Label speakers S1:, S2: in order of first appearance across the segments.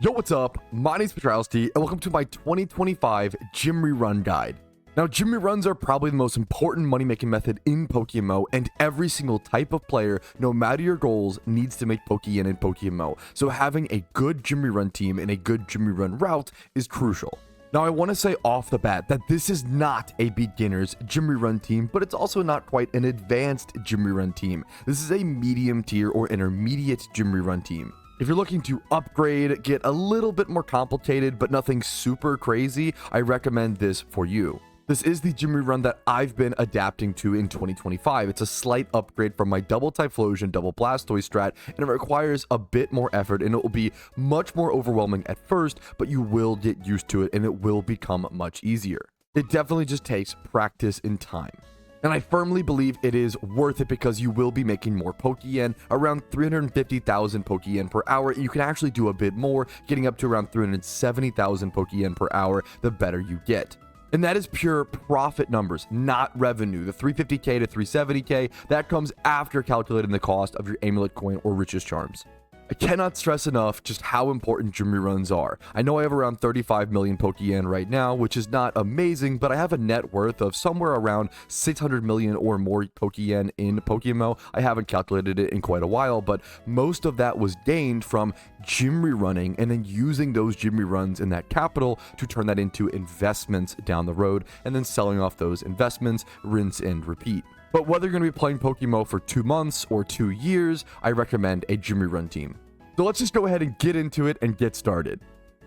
S1: Yo, what's up? My name's Petrowski, and welcome to my 2025 Gym Rerun Guide. Now, gym reruns are probably the most important money-making method in PokeMMO, and every single type of player, no matter your goals, needs to make PokeYen in PokeMMO. So having a good gym rerun team and a good gym rerun route is crucial. Now, I want to say off the bat that this is not a beginner's gym rerun team, but it's also not quite an advanced gym rerun team. This is a medium tier or intermediate gym rerun team. If you're looking to upgrade, get a little bit more complicated, but nothing super crazy, I recommend this for you. This is the gym rerun that I've been adapting to in 2025. It's a slight upgrade from my double Typhlosion, double Blastoise strat, and it requires a bit more effort, and it will be much more overwhelming at first, but you will get used to it, and it will become much easier. It definitely just takes practice and time. And I firmly believe it is worth it because you will be making more PokeYen, around 350,000 PokeYen per hour. You can actually do a bit more, getting up to around 370,000 PokeYen per hour the better you get. And that is pure profit numbers, not revenue. The 350k to 370k, that comes after calculating the cost of your Amulet coin or Richest Charms. I cannot stress enough just how important gym reruns are. I know I have around 35 million PokeYen right now, which is not amazing, but I have a net worth of somewhere around 600 million or more PokeYen in PokeMMO. I haven't calculated it in quite a while, but most of that was gained from gym rerunning and then using those gym reruns and that capital to turn that into investments down the road and then selling off those investments, rinse and repeat. But whether you're going to be playing PokeMMO for 2 months or 2 years, I recommend a gym rerun team. So let's just go ahead and get into it and get started.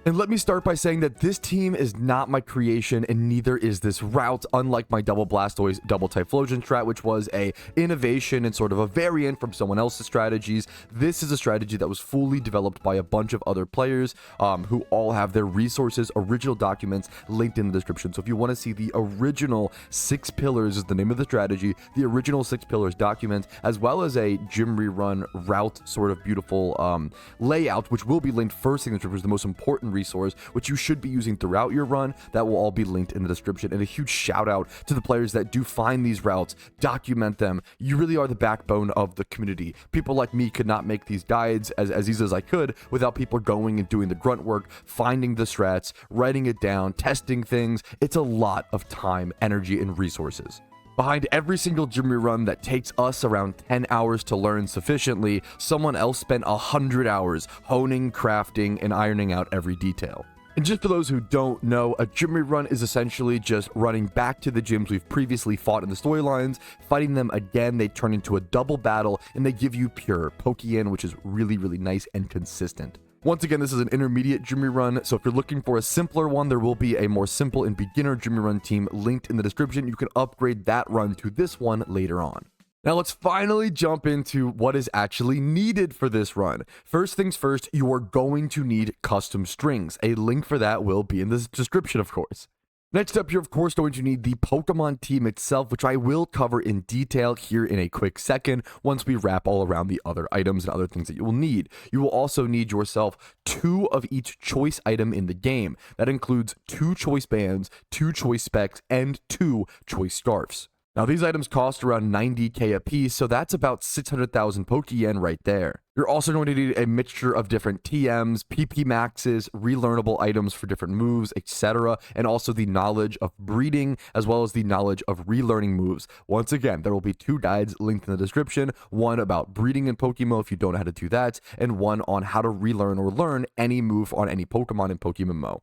S1: And let me start by saying that this team is not my creation and neither is this route, unlike my double Blastoise, double Typhlosion strat, which was a innovation and sort of a variant from someone else's strategies. This is a strategy that was fully developed by a bunch of other players who all have their resources, original documents linked in the description. So if you want to see the original 6 pillars is the name of the strategy, the original 6 pillars document, as well as a gym rerun route sort of beautiful layout, which will be linked first in the description, is the most important resource, which you should be using throughout your run. That will all be linked in the description. And a huge shout out to the players that do find these routes, document them. You really are the backbone of the community. People like me could not make these guides as easy as I could without people going and doing the grunt work, finding the strats, writing it down, testing things. It's a lot of time, energy, and resources. Behind every single gym rerun that takes us around 10 hours to learn sufficiently, someone else spent 100 hours honing, crafting, and ironing out every detail. And just for those who don't know, a gym rerun is essentially just running back to the gyms we've previously fought in the storylines, fighting them again. They turn into a double battle, and they give you pure PokeYen, which is really, really nice and consistent. Once again, this is an intermediate gym rerun, so if you're looking for a simpler one, there will be a more simple and beginner gym rerun team linked in the description. You can upgrade that run to this one later on. Now let's finally jump into what is actually needed for this run. First things first, you are going to need custom strings. A link for that will be in the description, of course. Next up, you're of course going to need the Pokemon team itself, which I will cover in detail here in a quick second once we wrap all around the other items and other things that you will need. You will also need yourself 2 of each choice item in the game. That includes 2 choice bands, 2 choice specs, and 2 choice scarfs. Now, these items cost around 90k a piece, so that's about 600,000 PokeYen right there. You're also going to need a mixture of different TMs, PP maxes, relearnable items for different moves, etc., and also the knowledge of breeding, as well as the knowledge of relearning moves. Once again, there will be 2 guides linked in the description, one about breeding in PokeMMO if you don't know how to do that, and one on how to relearn or learn any move on any Pokemon in PokeMMO.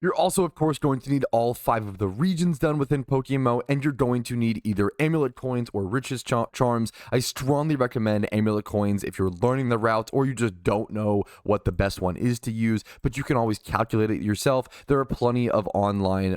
S1: You're also, of course, going to need all 5 of the regions done within PokeMMO, and you're going to need either Amulet coins or Richest Charms. I strongly recommend Amulet coins if you're learning the routes or you just don't know what the best one is to use, but you can always calculate it yourself. There are plenty of online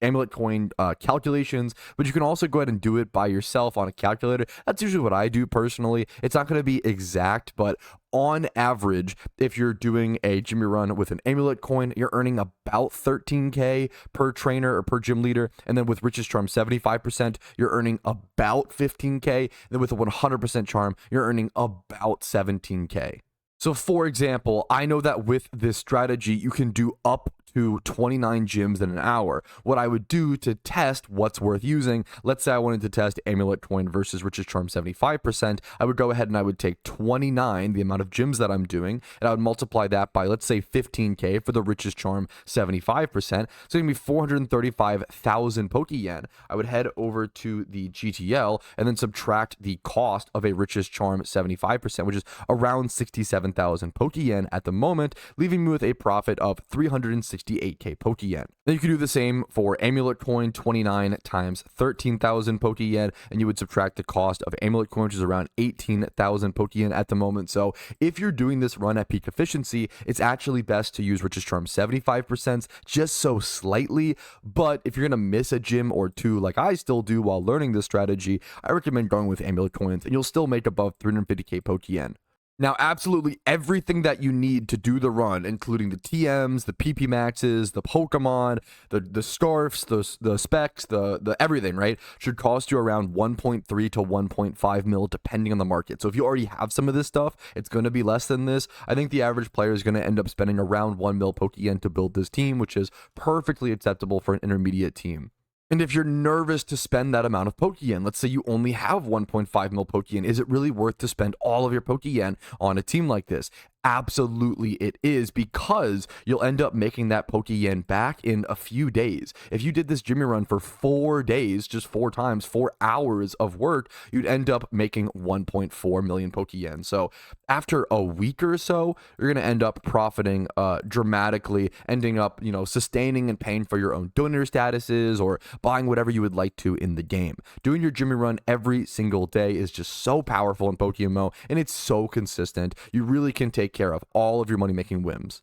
S1: Amulet coin calculations, but you can also go ahead and do it by yourself on a calculator. That's usually what I do personally. It's not going to be exact, but on average, if you're doing a gym run with an Amulet coin, you're earning about 13k per trainer or per gym leader. And then with Richest Charm 75%, you're earning about 15k. Then with a 100% charm, you're earning about 17k. So for example, I know that with this strategy, you can do up to 29 gyms in an hour. What I would do to test what's worth using, let's say I wanted to test Amulet Coin versus Richest Charm 75%, I would go ahead and I would take 29, the amount of gyms that I'm doing, and I would multiply that by, let's say, 15k for the Richest Charm 75%. So it's going to be 435,000 Pokeyen. I would head over to the GTL and then subtract the cost of a Richest Charm 75%, which is around 67,000 Pokeyen at the moment, leaving me with a profit of 368k Pokeyen. Then you can do the same for Amulet Coin, 29 times 13,000 Pokeyen, and you would subtract the cost of Amulet Coin, which is around 18,000 Pokeyen at the moment. So if you're doing this run at peak efficiency, it's actually best to use Richest Charm 75%, just so slightly. But if you're going to miss a gym or two, like I still do while learning this strategy, I recommend going with Amulet Coins, and you'll still make above 350k Pokeyen. Now, absolutely everything that you need to do the run, including the TMs, the PP Maxes, the Pokemon, the scarfs, the specs, the everything, right, should cost you around 1.3 to 1.5 mil, depending on the market. So if you already have some of this stuff, it's going to be less than this. I think the average player is going to end up spending around 1 mil Pokeyen to build this team, which is perfectly acceptable for an intermediate team. And if you're nervous to spend that amount of Pokeyen, let's say you only have 1.5 mil Pokeyen, is it really worth to spend all of your Pokeyen on a team like this? Absolutely it is, because you'll end up making that Pokeyen back in a few days. If you did this Jimmy run for 4 days, just 4 times, 4 hours of work, you'd end up making 1.4 million Pokeyen. So after a week or so, you're going to end up profiting dramatically, ending up, sustaining and paying for your own donor statuses or buying whatever you would like to in the game. Doing your Jimmy run every single day is just so powerful in PokeMMO, and it's so consistent. You really can take care of all of your money-making whims.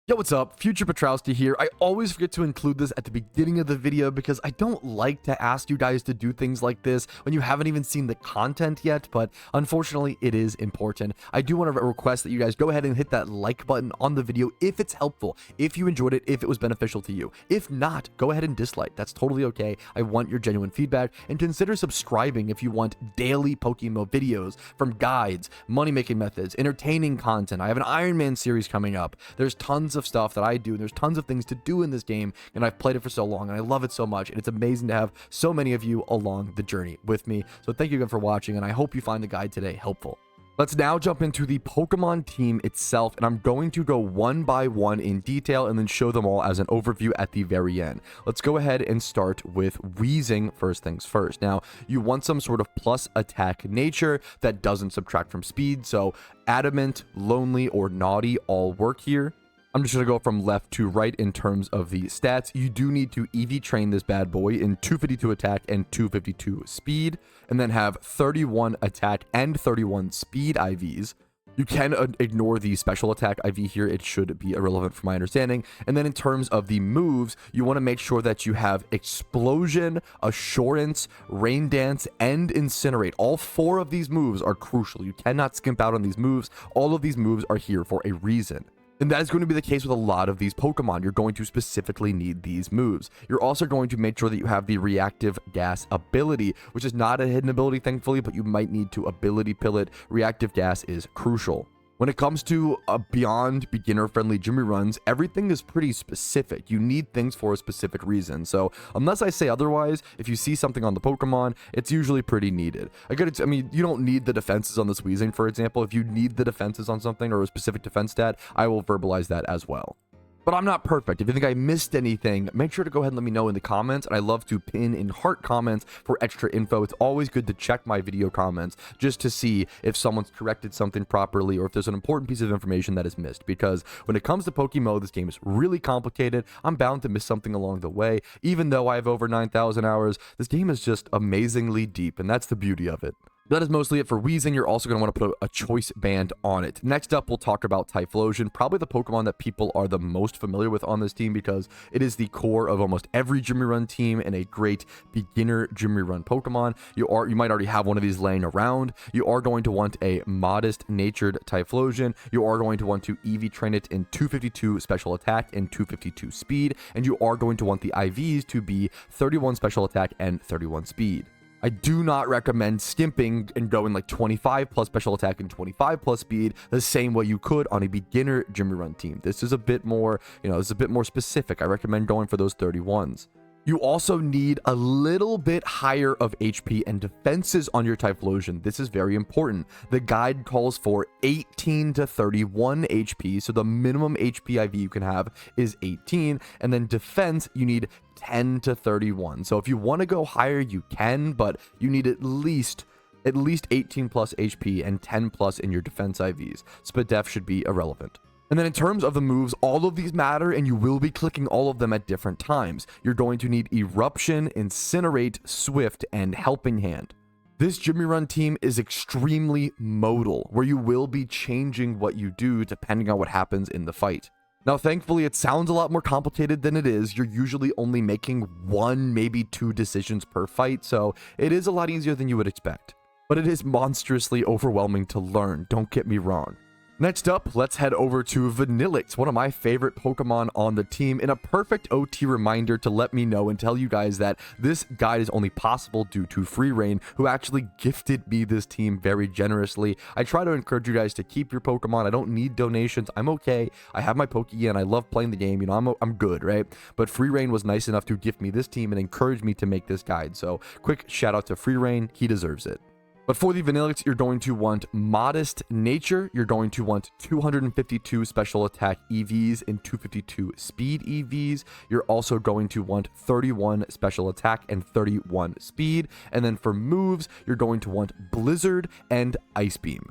S1: Yo, what's up? Future Petrowski here. I always forget to include this at the beginning of the video because I don't like to ask you guys to do things like this when you haven't even seen the content yet, but unfortunately it is important. I do want to request that you guys go ahead and hit that like button on the video if it's helpful, if you enjoyed it, if it was beneficial to you. If not, go ahead and dislike. That's totally okay. I want your genuine feedback, and consider subscribing if you want daily PokeMMO videos from guides, money-making methods, entertaining content. I have an Iron Man series coming up. There's tons of stuff that I do, and there's tons of things to do in this game, and I've played it for so long and I love it so much, and it's amazing to have so many of you along the journey with me. So thank you again for watching, and I hope you find the guide today helpful. Let's now jump into the Pokemon team itself, and I'm going to go one by one in detail and then show them all as an overview at the very end. Let's go ahead and start with Weezing first things first. Now, you want some sort of plus attack nature that doesn't subtract from speed, so Adamant, Lonely, or Naughty all work here. I'm just going to go from left to right in terms of the stats. You do need to EV train this bad boy in 252 attack and 252 speed, and then have 31 attack and 31 speed IVs. You can ignore the special attack IV here. It should be irrelevant from my understanding. And then in terms of the moves, you want to make sure that you have Explosion, Assurance, Rain Dance, and Incinerate. All 4 of these moves are crucial. You cannot skimp out on these moves. All of these moves are here for a reason. And that is going to be the case with a lot of these Pokemon. You're going to specifically need these moves. You're also going to make sure that you have the Reactive Gas ability, which is not a hidden ability, thankfully, but you might need to ability pill it. Reactive Gas is crucial. When it comes to beyond beginner-friendly Jimmy runs, everything is pretty specific. You need things for a specific reason. So unless I say otherwise, if you see something on the Pokemon, it's usually pretty needed. I mean, you don't need the defenses on this Weezing, for example. If you need the defenses on something or a specific defense stat, I will verbalize that as well. But I'm not perfect. If you think I missed anything, make sure to go ahead and let me know in the comments. And I love to pin in heart comments for extra info. It's always good to check my video comments just to see if someone's corrected something properly or if there's an important piece of information that is missed. Because when it comes to PokeMMO, this game is really complicated. I'm bound to miss something along the way. Even though I have over 9,000 hours, this game is just amazingly deep, and that's the beauty of it. That is mostly it for Weezing. You're also going to want to put a choice band on it. Next up, we'll talk about Typhlosion, probably the Pokemon that people are the most familiar with on this team because it is the core of almost every Jimmy Run team and a great beginner Jimmy Run Pokemon. You might already have one of these laying around. You are going to want a modest natured Typhlosion. You are going to want to EV train it in 252 special attack and 252 speed, and you are going to want the IVs to be 31 special attack and 31 speed. I do not recommend skimping and going like 25 plus special attack and 25 plus speed the same way you could on a beginner Jimmy Run team. This is a bit more, this is a bit more specific. I recommend going for those 31s. You also need a little bit higher of HP and defenses on your Typhlosion. This is very important. The guide calls for 18 to 31 HP, so the minimum HP IV you can have is 18, and then defense, you need 10 to 31. So if you want to go higher, you can, but you need at least 18 plus HP and 10 plus in your defense IVs. Spit def should be irrelevant. And then in terms of the moves, all of these matter, and you will be clicking all of them at different times. You're going to need Eruption, Incinerate, Swift, and Helping Hand. This Jimmy Run team is extremely modal, where you will be changing what you do depending on what happens in the fight. Now, thankfully, it sounds a lot more complicated than it is. You're usually only making 1, maybe 2 decisions per fight, so it is a lot easier than you would expect. But it is monstrously overwhelming to learn, don't get me wrong. Next up, let's head over to Vanilluxe, one of my favorite Pokemon on the team, in a perfect OT reminder to let me know and tell you guys that this guide is only possible due to Free Reign, who actually gifted me this team very generously. I try to encourage you guys to keep your Pokemon. I don't need donations. I'm okay. I have my Poke-and I love playing the game. I'm good, right? But Free Reign was nice enough to gift me this team and encourage me to make this guide. So quick shout out to Free Reign. He deserves it. But for the Vanilluxe, you're going to want Modest Nature, you're going to want 252 Special Attack EVs and 252 Speed EVs. You're also going to want 31 Special Attack and 31 Speed. And then for moves, you're going to want Blizzard and Ice Beam.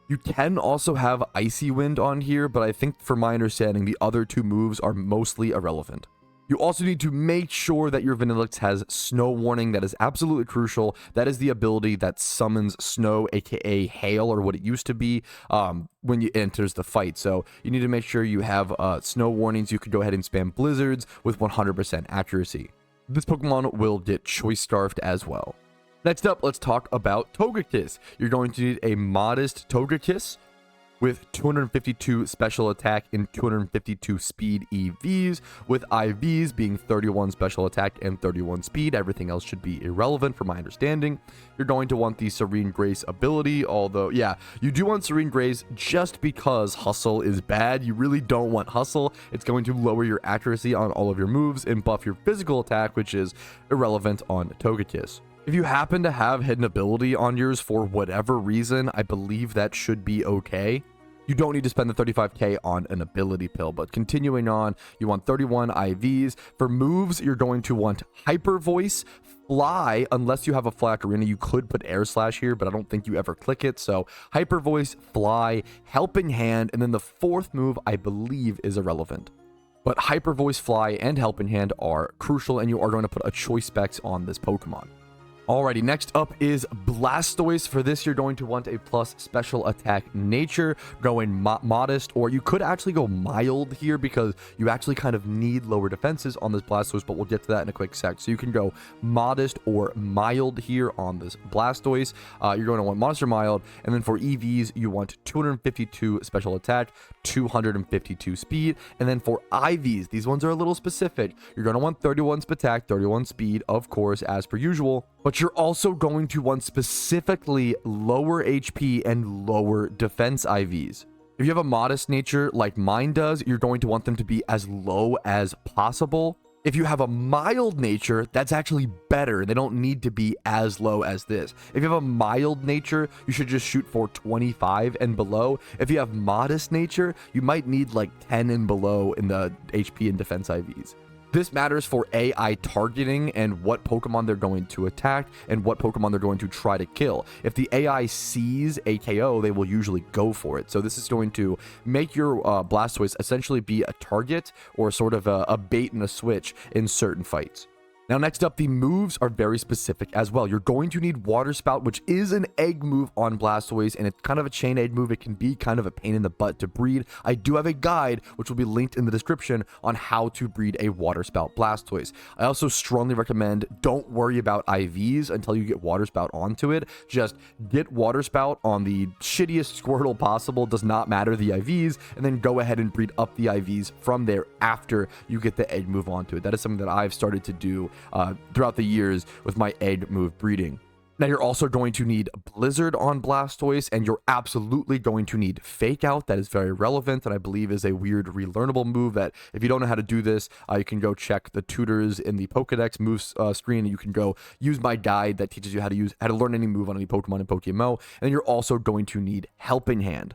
S1: You can also have Icy Wind on here, but I think from my understanding, the other 2 moves are mostly irrelevant. You also need to make sure that your Vanilluxe has Snow Warning. That is absolutely crucial. That is the ability that summons snow, aka hail, or what it used to be when you enters the fight. So you need to make sure you have Snow Warnings. You could go ahead and spam Blizzards with 100% accuracy. This Pokemon will get Choice Scarfed as well. Next up, let's talk about Togekiss. You're going to need a Modest Togekiss with 252 special attack and 252 speed EVs, with IVs being 31 special attack and 31 speed. Everything else should be irrelevant from my understanding. You're going to want the Serene Grace ability, although, yeah, you do want Serene Grace just because Hustle is bad. You really don't want Hustle. It's going to lower your accuracy on all of your moves and buff your physical attack, which is irrelevant on Togekiss. If you happen to have hidden ability on yours for whatever reason, I believe that should be okay. You don't need to spend the 35k on an ability pill, but continuing on, you want 31 IVs. For moves, you're going to want Hyper Voice, Fly, unless you have a Fly Arena. You could put Air Slash here, but I don't think you ever click it. So Hyper Voice, Fly, Helping Hand, and then the 4th move, I believe, is irrelevant. But Hyper Voice, Fly, and Helping Hand are crucial, and you are going to put a choice specs on this Pokemon. Alrighty, next up is Blastoise. For this, you're going to want a plus special attack nature, going modest, or you could actually go mild here because you actually kind of need lower defenses on this Blastoise, but we'll get to that in a quick sec. So you can go modest or mild here on this Blastoise. You're going to want modest or mild, and then for EVs, you want 252 special attack, 252 speed, and then for IVs, these ones are a little specific. You're going to want 31 attack, 31 speed, of course, as per usual. But you're also going to want specifically lower HP and lower defense IVs. If you have a modest nature like mine does, you're going to want them to be as low as possible. If you have a mild nature, that's actually better. They don't need to be as low as this. If you have a mild nature, you should just shoot for 25 and below. If you have modest nature, you might need like 10 and below in the HP and defense IVs. This matters for AI targeting and what Pokemon they're going to attack and what Pokemon they're going to try to kill. If the AI sees a KO, they will usually go for it. So this is going to make your Blastoise essentially be a target or sort of a bait and a switch in certain fights. Now, next up, the moves are very specific as well. You're going to need Water Spout, which is an egg move on Blastoise, and it's kind of a chain egg move. It can be kind of a pain in the butt to breed. I do have a guide, which will be linked in the description, on how to breed a Water Spout Blastoise. I also strongly recommend don't worry about IVs until you get Water Spout onto it. Just get Water Spout on the shittiest Squirtle possible, does not matter the IVs, and then go ahead and breed up the IVs from there after you get the egg move onto it. That is something that I've started to do throughout the years with my egg move breeding. Now you're also going to need Blizzard on Blastoise, and you're absolutely going to need Fake Out. That is very relevant, and I believe is a weird relearnable move that if you don't know how to do this, you can go check the tutors in the Pokedex moves screen, and you can go use my guide that teaches you how to learn any move on any Pokemon in PokeMMO. And then you're also going to need Helping Hand.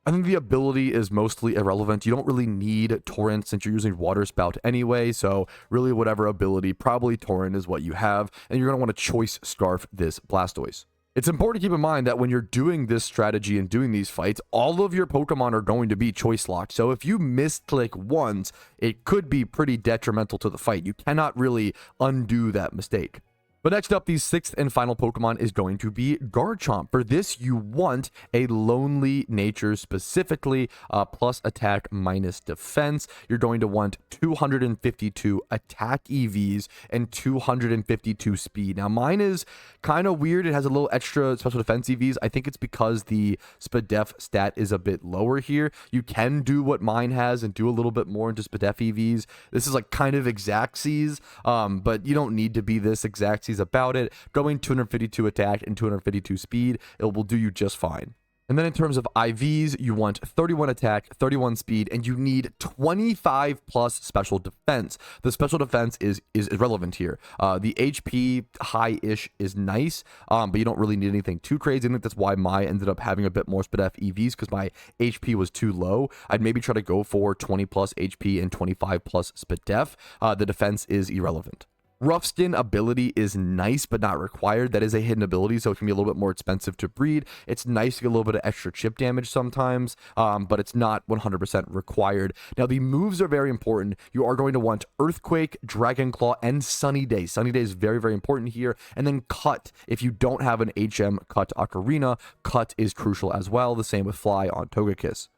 S1: I think the ability is mostly irrelevant. You don't really need Torrent since you're using Water Spout anyway, so really whatever ability, probably Torrent is what you have, and you're going to want to Choice Scarf this Blastoise. It's important to keep in mind that when you're doing this strategy and doing these fights, all of your Pokemon are going to be choice locked, so if you misclick once, it could be pretty detrimental to the fight. You cannot really undo that mistake. But next up, the sixth and final Pokemon is going to be Garchomp. For this, you want a Lonely Nature specifically, plus attack minus defense. You're going to want 252 attack EVs and 252 speed. Now, mine is kind of weird. It has a little extra special defense EVs. I think it's because the SPDEF stat is a bit lower here. You can do what mine has and do a little bit more into SPDEF EVs. This is like kind of Exactsies, but you don't need to be this Exactsies about it. Going 252 attack and 252 speed, it will do you just fine. And then in terms of IVs, you want 31 attack, 31 speed, and you need 25 plus special defense. The special defense is irrelevant here. The HP high-ish is nice, but you don't really need anything too crazy. I think that's why my ended up having a bit more SPDEF EVs, because my HP was too low. I'd maybe try to go for 20 plus HP and 25 plus SPDEF. The defense is irrelevant. Rough Skin ability is nice, but not required. That is a hidden ability, so it can be a little bit more expensive to breed. It's nice to get a little bit of extra chip damage sometimes, but it's not 100% required. Now, the moves are very important. You are going to want Earthquake, Dragon Claw, and Sunny Day. Sunny Day is very, very important here. And then Cut. If you don't have an HM Cut Ocarina, Cut is crucial as well. The same with Fly on Togekiss.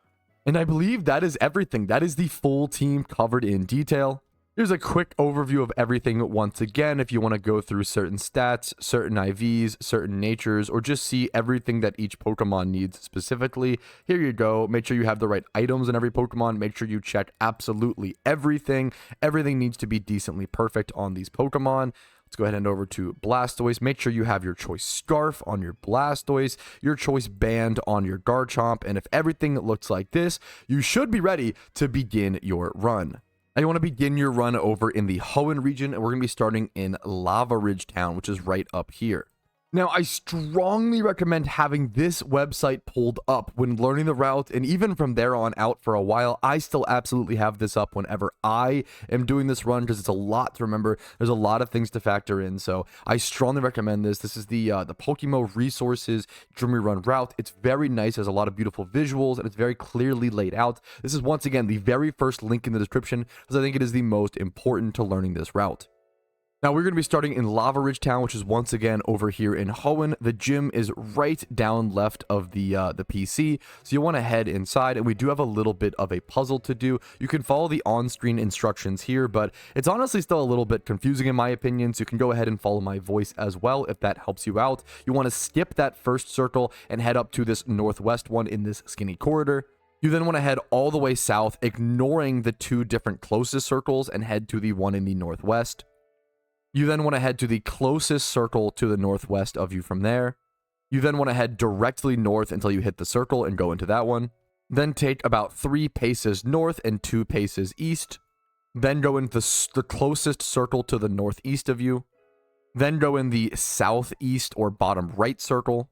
S1: And I believe that is everything. That is the full team covered in detail. Here's a quick overview of everything once again. If you want to go through certain stats, certain IVs, certain natures, or just see everything that each Pokemon needs specifically, here you go. Make sure you have the right items in every Pokemon. Make sure you check absolutely everything. Everything needs to be decently perfect on these Pokemon. Let's go ahead and over to Blastoise. Make sure you have your choice Scarf on your Blastoise, your choice Band on your Garchomp, and if everything looks like this, you should be ready to begin your run. Now you want to begin your run over in the HOENN region, and we're going to be starting in Lavaridge town, which is right up here. Now, I strongly recommend having this website pulled up when learning the route, and even from there on out for a while. I still absolutely have this up whenever I am doing this run, because it's a lot to remember. There's a lot of things to factor in, so I strongly recommend this. This is the PokeMMO Resources Jimmy Run route. It's very nice. There's a lot of beautiful visuals, and it's very clearly laid out. This is, once again, the very first link in the description, because I think it is the most important to learning this route. Now, we're going to be starting in Lavaridge Town, which is once again over here in HOENN. The gym is right down left of the PC, so you want to head inside, and we do have a little bit of a puzzle to do. You can follow the on-screen instructions here, but it's honestly still a little bit confusing in my opinion, so you can go ahead and follow my voice as well if that helps you out. You want to skip that first circle and head up to this northwest one in this skinny corridor. You then want to head all the way south, ignoring the two different closest circles, and head to the one in the northwest. You then want to head to the closest circle to the northwest of you from there. You then want to head directly north until you hit the circle and go into that one. Then take about 3 paces north and 2 paces east. Then go into the closest circle to the northeast of you. Then go in the southeast or bottom right circle.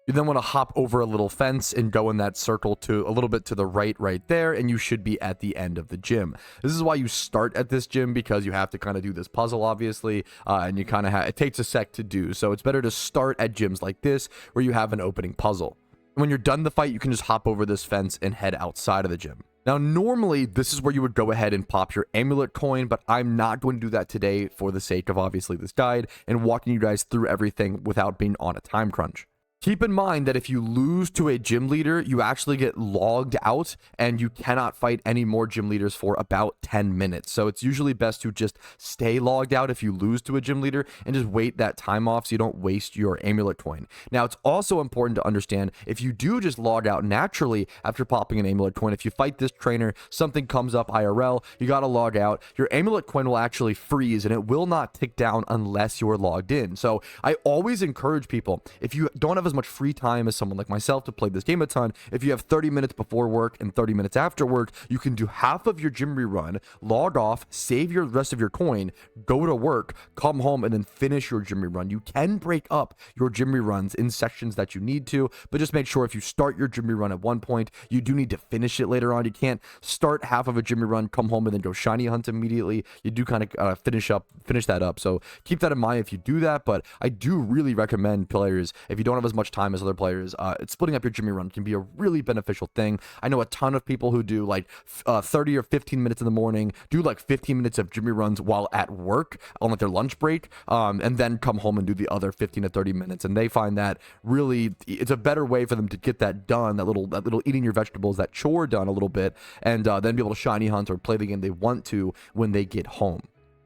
S1: You then want to hop over a little fence and go in that circle to a little bit to the right there, and you should be at the end of the gym. This is why you start at this gym, because you have to kind of do this puzzle, obviously, and you kind of it takes a sec to do. So it's better to start at gyms like this, where you have an opening puzzle. When you're done the fight, you can just hop over this fence and head outside of the gym. Now, normally, this is where you would go ahead and pop your Amulet coin, but I'm not going to do that today for the sake of, obviously, this guide and walking you guys through everything without being on a time crunch. Keep in mind that if you lose to a gym leader, you actually get logged out and you cannot fight any more gym leaders for about 10 minutes. So it's usually best to just stay logged out if you lose to a gym leader and just wait that time off so you don't waste your amulet coin. Now, it's also important to understand if you do just log out naturally after popping an amulet coin, if you fight this trainer, something comes up IRL, you got to log out, your amulet coin will actually freeze and it will not tick down unless you're logged in. So I always encourage people, if you don't have as much free time as someone like myself to play this game a ton, if you have 30 minutes before work and 30 minutes after work, you can do half of your gym rerun, log off, save your rest of your coin, go to work, come home, and then finish your gym rerun. You can break up your gym reruns in sections that you need to, but just make sure if you start your gym rerun at one point, you do need to finish it later on. You can't start half of a gym rerun, come home, and then go shiny hunt immediately. You do kind of finish that up. So keep that in mind if you do that, but I do really recommend players, if you don't have as much time as other players, splitting up your gym run can be a really beneficial thing. I know a ton of people who do like 30 or 15 minutes in the morning, do like 15 minutes of gym runs while at work on like their lunch break, and then come home and do the other 15 to 30 minutes. And they find that really it's a better way for them to get that done, that little eating your vegetables, that chore done a little bit, and then be able to shiny hunt or play the game they want to when they get home.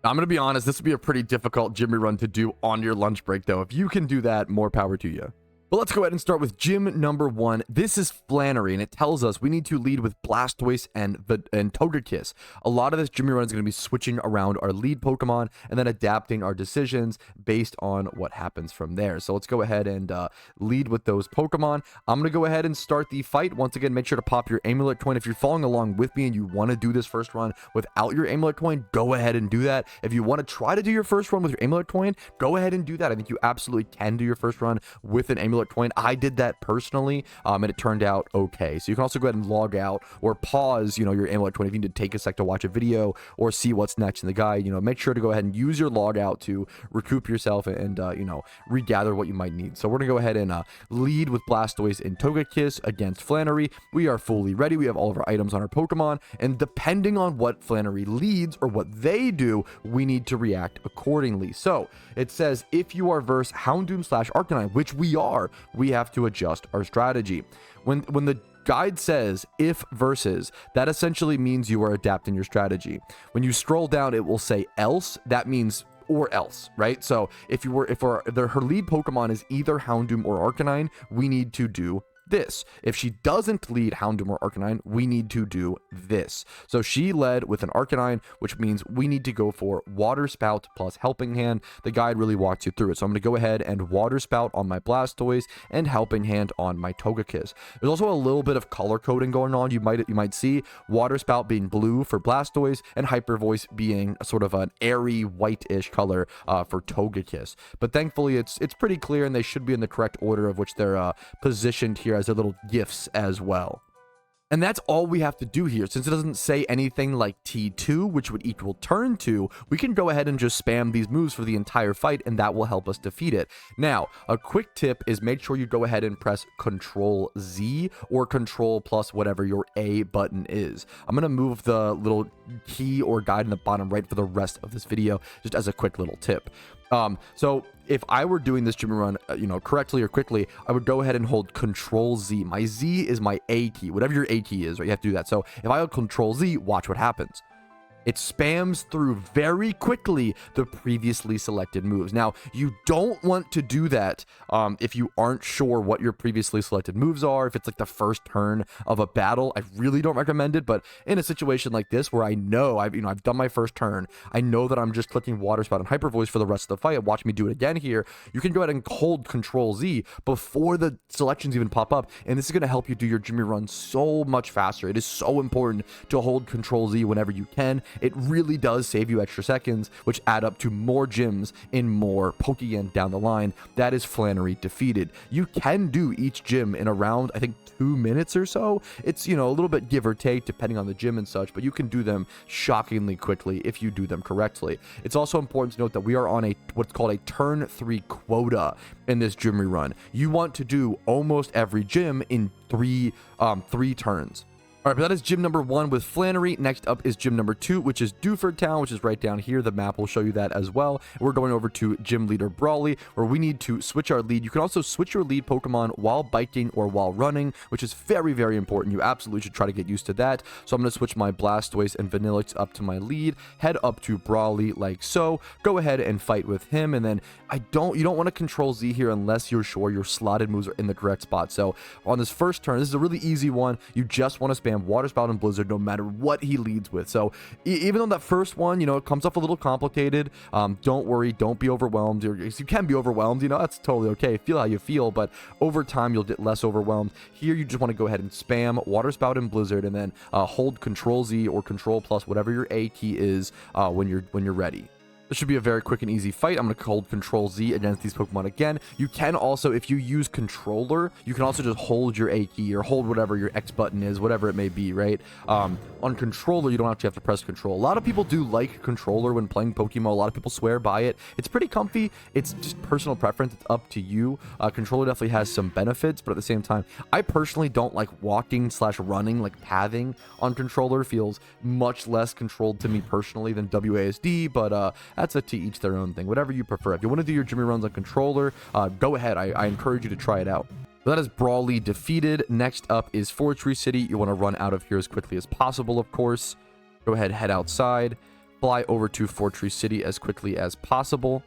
S1: I'm going to be honest, this would be a pretty difficult gym run to do on your lunch break, though. If you can do that, more power to you. But let's go ahead and start with gym number 1. This is Flannery, and it tells us we need to lead with Blastoise and Togekiss. A lot of this gym run is going to be switching around our lead Pokemon and then adapting our decisions based on what happens from there. So let's go ahead and lead with those Pokemon. I'm going to go ahead and start the fight. Once again, make sure to pop your amulet coin. If you're following along with me and you want to do this first run without your amulet coin, go ahead and do that. If you want to try to do your first run with your amulet coin, go ahead and do that. I think you absolutely can do your first run with an amulet coin. I did that personally, and it turned out okay. So you can also go ahead and log out or pause, your amulet coin if you need to take a sec to watch a video or see what's next in the guide. Make sure to go ahead and use your log out to recoup yourself and regather what you might need. So we're gonna go ahead and lead with Blastoise and Togekiss against Flannery. We are fully ready. We have all of our items on our Pokemon, and depending on what Flannery leads or what they do, we need to react accordingly. So it says if you are versus Houndoom/Arcanine, which we are, we have to adjust our strategy. When the guide says if versus, that essentially means you are adapting your strategy. When you scroll down, it will say else. That means or else, right? So if her lead Pokemon is either Houndoom or Arcanine, we need to do this. If she doesn't lead Houndoom or Arcanine, we need to do this. So she led with an Arcanine, which means we need to go for Water Spout plus Helping Hand. The guide really walks you through it. So I'm going to go ahead and Water Spout on my Blastoise and Helping Hand on my Togekiss. There's also a little bit of color coding going on. You might see Water Spout being blue for Blastoise and Hyper Voice being sort of an airy whitish color for Togekiss. But thankfully it's pretty clear, and they should be in the correct order of which they're positioned here as their little gifts as well. And that's all we have to do here. Since it doesn't say anything like T2, which would equal turn 2, we can go ahead and just spam these moves for the entire fight, and that will help us defeat it. Now, a quick tip is make sure you go ahead and press Control Z or Control plus whatever your A button is. I'm going to move the little key or guide in the bottom right for the rest of this video, just as a quick little tip. So if I were doing this gym run, correctly or quickly, I would go ahead and hold Control Z. My Z is my A key, whatever your A key is, right? You have to do that. So if I hold Control Z, watch what happens. It spams through very quickly the previously selected moves. Now, you don't want to do that if you aren't sure what your previously selected moves are. If it's like the first turn of a battle, I really don't recommend it. But in a situation like this, where I know I've done my first turn, I know that I'm just clicking Water Spout and Hyper Voice for the rest of the fight. Watch me do it again here. You can go ahead and hold Control Z before the selections even pop up, and this is going to help you do your Jimmy run so much faster. It is so important to hold Control Z whenever you can. It really does save you extra seconds, which add up to more gyms in more Pokemon down the line. That is Flannery defeated. You can do each gym in around, I think, 2 minutes or so. It's, a little bit give or take depending on the gym and such, but you can do them shockingly quickly if you do them correctly. It's also important to note that we are on what's called a turn 3 quota in this gym rerun. You want to do almost every gym in three turns. All right, but that is gym number 1 with Flannery. Next up is gym number 2, which is Dewford Town, which is right down here. The map will show you that as well. We're going over to gym leader Brawley, where we need to switch our lead. You can also switch your lead Pokemon while biking or while running, which is very, very important. You absolutely should try to get used to that. So I'm going to switch my Blastoise and Vanilluxe up to my lead, head up to Brawley like so. Go ahead and fight with him, and then you don't want to control Z here unless you're sure your slotted moves are in the correct spot. So on this first turn, this is a really easy one. You just want to spam Water Spout and Blizzard no matter what he leads with. So even though that first one, it comes off a little complicated, don't worry, don't be overwhelmed. You can be overwhelmed, that's totally okay. Feel how you feel, but over time you'll get less overwhelmed. Here you just want to go ahead and spam Water Spout and Blizzard, and then hold Control Z or Control Plus, whatever your A key is, when you're ready. This should be a very quick and easy fight. I'm going to hold Control Z against these Pokemon again. You can also, if you use Controller, you can also just hold your A key or hold whatever your X button is, whatever it may be, right? On Controller, you don't actually have to press Control. A lot of people do like Controller when playing Pokemon. A lot of people swear by it. It's pretty comfy. It's just personal preference. It's up to you. Controller definitely has some benefits, but at the same time, I personally don't like walking/running, like pathing on Controller. Feels much less controlled to me personally than WASD, but that's a to each their own thing, whatever you prefer. If you want to do your Jimmy runs on Controller, go ahead. I encourage you to try it out. So that is Brawley defeated. Next up is Foretree City. You want to run out of here as quickly as possible, of course. Go ahead, head outside, fly over to Foretree City as quickly as possible.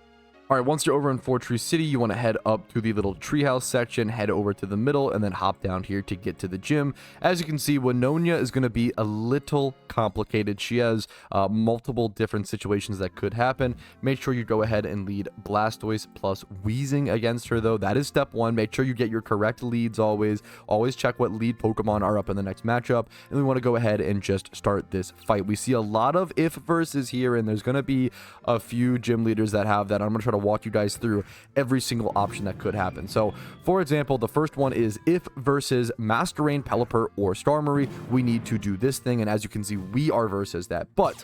S1: All right, once you're over in Foretree City, you want to head up to the little treehouse section, head over to the middle, and then hop down here to get to the gym. As you can see, Winona is going to be a little complicated. She has multiple different situations that could happen. Make sure you go ahead and lead Blastoise plus Weezing against her, though. That is step 1. Make sure you get your correct leads always. Always check what lead Pokemon are up in the next matchup. And we want to go ahead and just start this fight. We see a lot of if versus here, and there's going to be a few gym leaders that have that. I'm going to try to walk you guys through every single option that could happen. So for example, the first one is if versus Masquerain, Pelipper, or Starmie, we need to do this thing, and as you can see, we are versus that. But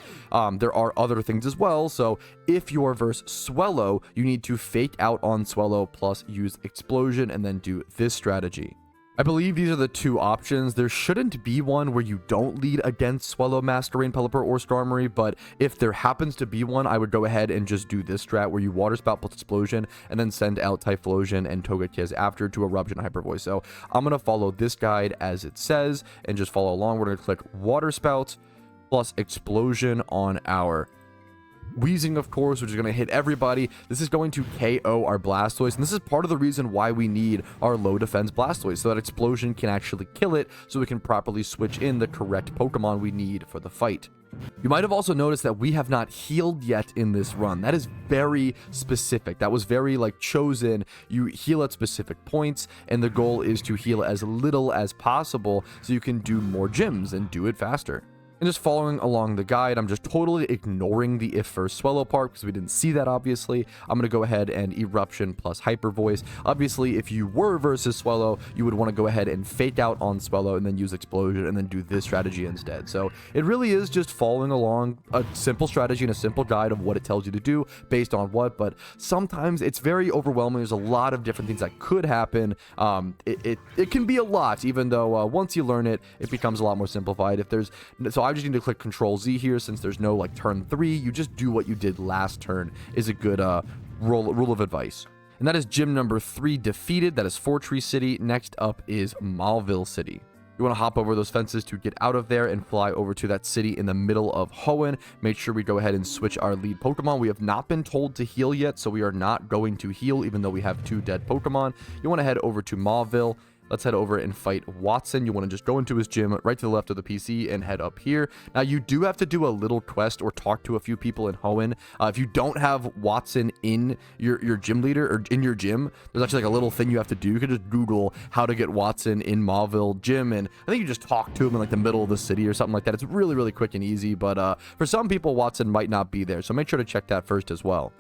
S1: there are other things as well. So if you are versus Swellow, you need to fake out on Swellow plus use Explosion and then do this strategy. I believe these are the two options. There shouldn't be one where you don't lead against Swellow, Masquerain, Pelipper, or Starmie, but if there happens to be one, I would go ahead and just do this strat where you Water Spout plus Explosion and then send out Typhlosion and Togekiss after to Eruption Hyper Voice. So I'm going to follow this guide as it says and just follow along. We're going to click Water Spout plus Explosion on our Weezing, of course, which is going to hit everybody. This is going to KO our Blastoise, and this is part of the reason why we need our low defense Blastoise, so that Explosion can actually kill it, so we can properly switch in the correct Pokemon we need for the fight. You might have also noticed that we have not healed yet in this run. That is very specific. That was very chosen. You heal at specific points, and the goal is to heal as little as possible so you can do more gyms and do it faster. And just following along the guide, I'm just totally ignoring the if first Swellow part because we didn't see that, obviously. I'm going to go ahead and Eruption plus Hyper Voice. Obviously, if you were versus Swellow, you would want to go ahead and fake out on Swellow and then use Explosion and then do this strategy instead. So it really is just following along a simple strategy and a simple guide of what it tells you to do based on what, but sometimes it's very overwhelming. There's a lot of different things that could happen. It can be a lot, even though once you learn it, it becomes a lot more simplified. So I just need to click Control Z here since there's no turn 3. You just do what you did last turn is a good rule of advice. And that is gym number 3 defeated. That is Foretree City. Next up is Mauville City. You want to hop over those fences to get out of there and fly over to that city in the middle of HOENN. Make sure we go ahead and switch our lead Pokemon. We have not been told to heal yet, so we are not going to heal even though we have 2 dead Pokemon. You want to head over to Mauville. Let's head over and fight Watson. You want to just go into his gym right to the left of the PC and head up here. Now, you do have to do a little quest or talk to a few people in HOENN. If you don't have Watson in your gym leader or in your gym, there's actually a little thing you have to do. You can just Google how to get Watson in Mauville gym, and I think you just talk to him in the middle of the city or something like that. It's really, really quick and easy, but for some people, Watson might not be there, so make sure to check that first as well.